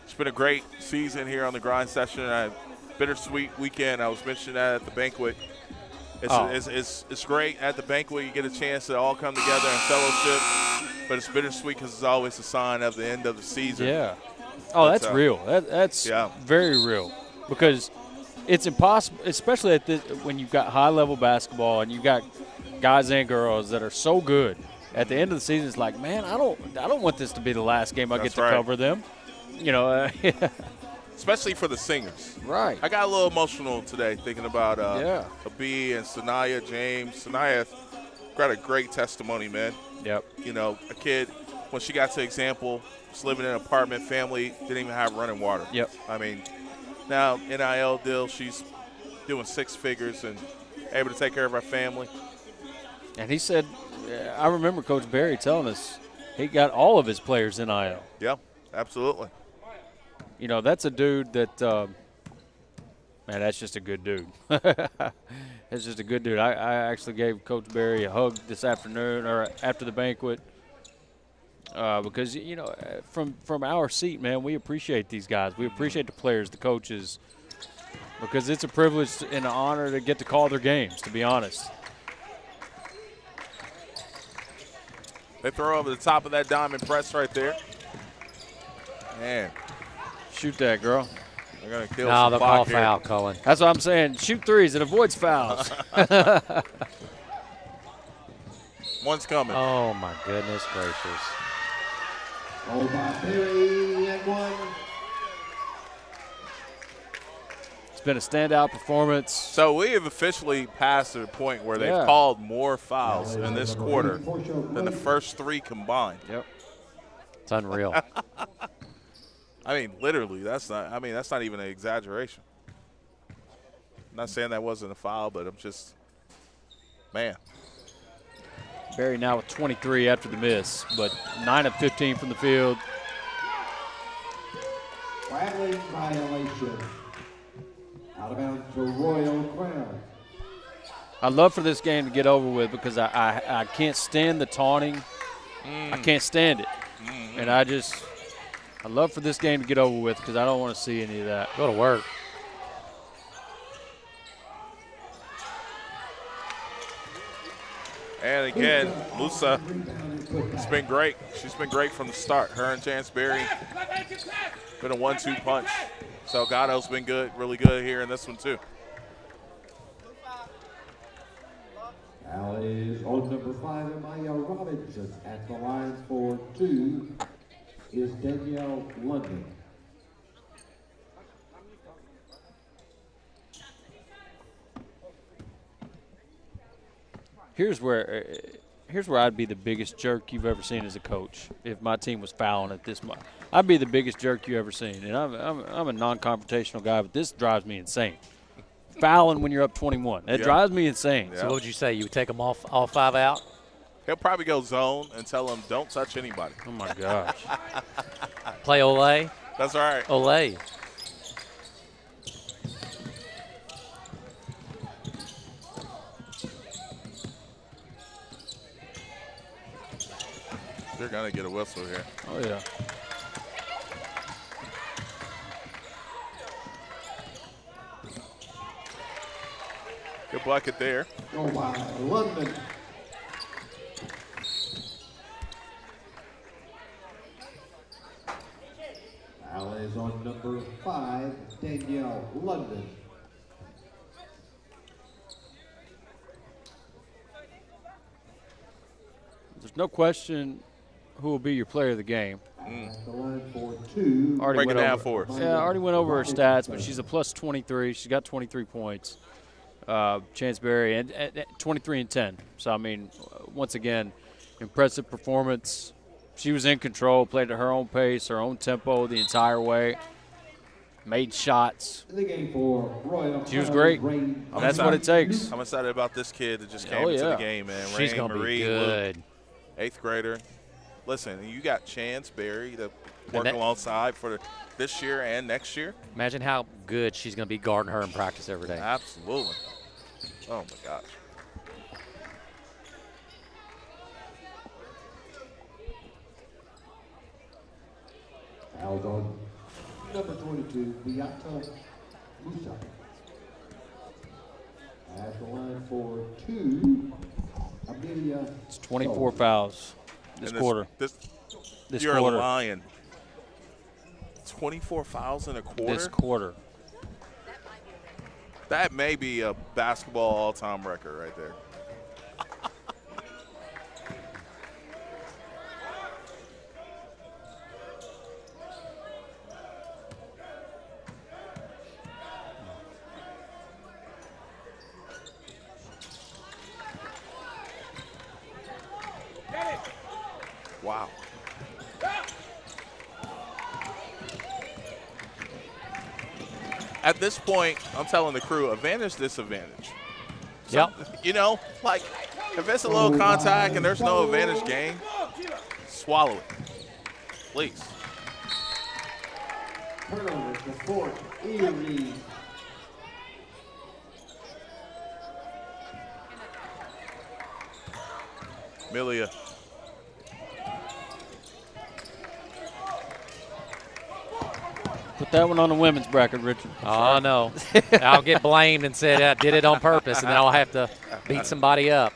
It's been a great season here on the grind session. A bittersweet weekend. I was mentioning that at the banquet. It's great at the banquet. You get a chance to all come together and fellowship. But it's bittersweet because it's always a sign of the end of the season. Yeah. Oh, that's real. That's very real. Because it's impossible, especially at this, when you've got high-level basketball and you've got guys and girls that are so good. At the end of the season, it's like, man, I don't want this to be the last game I get to cover them. You know, especially for the singers. Right. I got a little emotional today thinking about B and Sanaya James. Sanaya got a great testimony, man. Yep. You know, a kid, when she got to Example, was living in an apartment, family didn't even have running water. Yep. I mean, now NIL deal, she's doing 6 figures and able to take care of her family. And he said, I remember Coach Berry telling us he got all of his players NIL. Yeah, absolutely. You know, that's a dude that, man, that's just a good dude. That's just a good dude. I actually gave Coach Berry a hug this afternoon or after the banquet because, you know, from our seat, man, we appreciate these guys. We appreciate the players, the coaches, because it's a privilege and an honor to get to call their games, to be honest. They throw over the top of that diamond press right there. Man. Shoot that, girl. They're going to kill No, some they'll clock call here. foul, Cullen. That's what I'm saying. Shoot threes. It avoids fouls. One's coming. Oh, my goodness gracious. Oh, by Perry and one. It's been a standout performance. So we have officially passed the point where they've called more fouls in this quarter than the first 3 combined. Yep. It's unreal. I mean, literally, that's not even an exaggeration. I'm not saying that wasn't a foul, but I'm just, man. Barry now with 23 after the miss, but 9 of 15 from the field. Traveling violation. Out of bounds for Royal Crown. I'd love for this game to get over with because I can't stand the taunting. I can't stand it. And I'd love for this game to get over with because I don't want to see any of that. Go to work. And again, Musa has been great. She's been great from the start. Her and Chance Berry been a 1-2 punch. Salgado's been good, really good here in this one too. Foul is on number 5, Maya Robinson. At the line for 2 is Danielle London. Here's where I'd be the biggest jerk you've ever seen as a coach. If my team was fouling at this much, I'd be the biggest jerk you ever seen. And I'm a non-confrontational guy, but this drives me insane. Fouling when you're up 21, it drives me insane. So what would you say? You would take them all 5 out? He'll probably go zone and tell them don't touch anybody. Oh my gosh. Play Olay? That's all right. Olay. They're going to get a whistle here. Oh, yeah. Good bucket there. Go by London. Foul is on number 5, Danielle London. There's no question who will be your player of the game. At the line for 2. Break it down for us. Yeah, I already went over her stats, but she's a plus 23. She's got 23 points. Chance Berry, and 23 and 10. So, I mean, once again, impressive performance. She was in control, played at her own pace, her own tempo the entire way. Made shots. The game for Royal. She was great. That's what it takes. I'm excited about this kid that just came into the game, man. She's Rain going to Marie be good. Luke, 8th grader. Listen, you got Chance Berry to work alongside for this year and next year. Imagine how good she's going to be guarding her in practice every day. Absolutely. Oh, my gosh. Foul's on number 22, Beata Musa. At the line for 2, Amelia. It's 24 fouls this quarter. This You're quarter. lying. 24 fouls in a quarter? This quarter. That may be a basketball all-time record right there. Wow. At this point, I'm telling the crew, advantage, disadvantage. So, you know, like, if it's a little contact and there's no advantage game, swallow it. Please. Turnover to Fort Erie. Amelia. Put that one on the women's bracket, Richard. Oh, no. I'll get blamed and said I did it on purpose, and then I'll have to beat somebody up.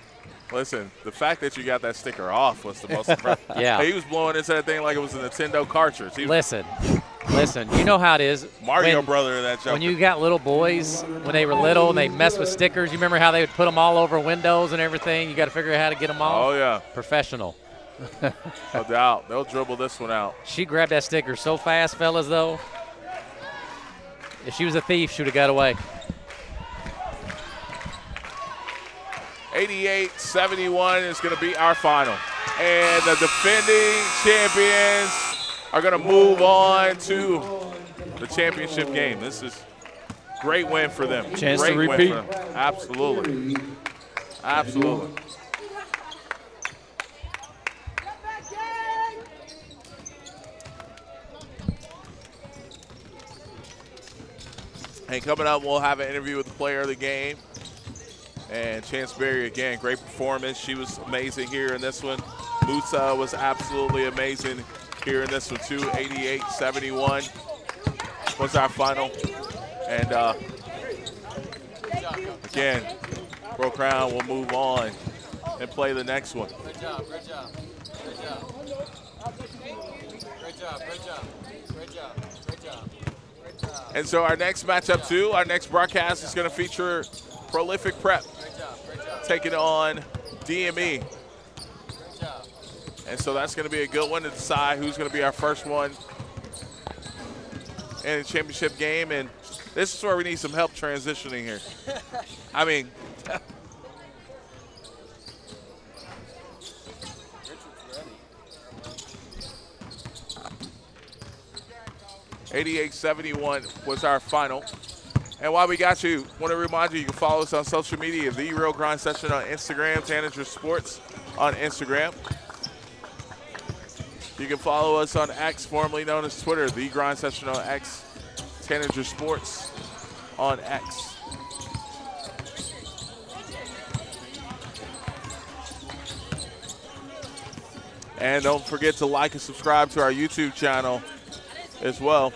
Listen, the fact that you got that sticker off was the most impressive. Yeah. He was blowing into that thing like it was a Nintendo cartridge. Listen, Listen, you know how it is. Mario brother in that Joker. When you got little boys, when they were little and they mess with stickers, you remember how they would put them all over windows and everything? You got to figure out how to get them off. Oh, yeah. Professional. No doubt. They'll dribble this one out. She grabbed that sticker so fast, fellas, though. If she was a thief, she would have got away. 88-71 is going to be our final. And the defending champions are going to move on to the championship game. This is a great win for them. Chance great to repeat. Win for them. Absolutely. Absolutely. And coming up, we'll have an interview with the player of the game. And Chance Berry, again, great performance. She was amazing here in this one. Musa was absolutely amazing here in this one, too. 88-71 was our final. And, again, Bro Crown will move on and play the next one. Great job, great job, great job. Great job, great job, great job, great job. And so our next matchup, too, our next broadcast is going to feature Prolific Prep taking on DME. And so that's going to be a good one to decide who's going to be our first one in the championship game. And this is where we need some help transitioning here. I mean, 88-71 was our final. And while we got you, want to remind you, you can follow us on social media, The Real Grind Session on Instagram, Tanager Sports on Instagram. You can follow us on X, formerly known as Twitter, The Grind Session on X, Tanager Sports on X. And don't forget to like and subscribe to our YouTube channel as well.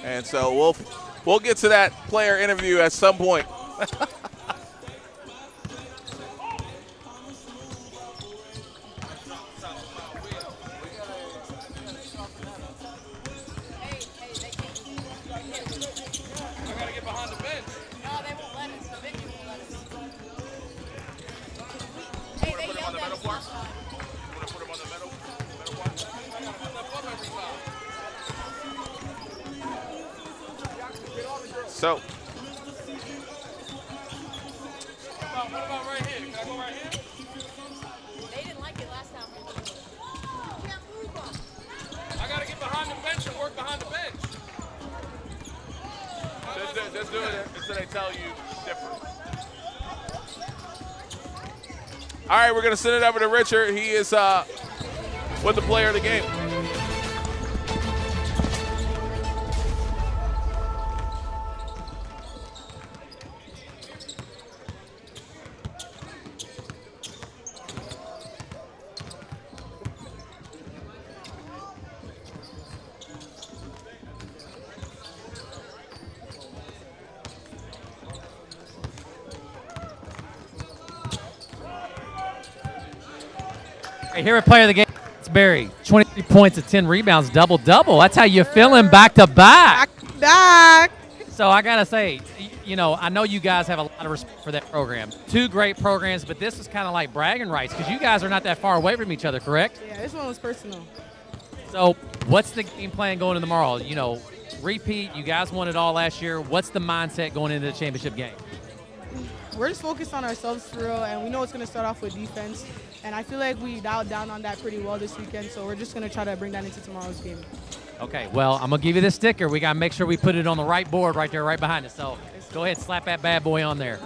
And so we'll get to that player interview at some point. So, What about right here? Can I go right here? They didn't like it last time. I got to get behind the bench and work behind the bench. just do it until they tell you different. All right, we're going to send it over to Richard. He is with the player of the game. Here at player of the game, it's Barry. 23 points and 10 rebounds, double-double. That's how you're feeling back-to-back. Back. So I got to say, you know, I know you guys have a lot of respect for that program. Two great programs, but this is kind of like bragging rights because you guys are not that far away from each other, correct? Yeah, this one was personal. So what's the game plan going into tomorrow? You know, repeat, you guys won it all last year. What's the mindset going into the championship game? We're just focused on ourselves for real, and we know it's going to start off with defense. And I feel like we dialed down on that pretty well this weekend, so we're just going to try to bring that into tomorrow's game. Okay, well, I'm going to give you this sticker. We got to make sure we put it on the right board right there, right behind us. So go ahead, slap that bad boy on there.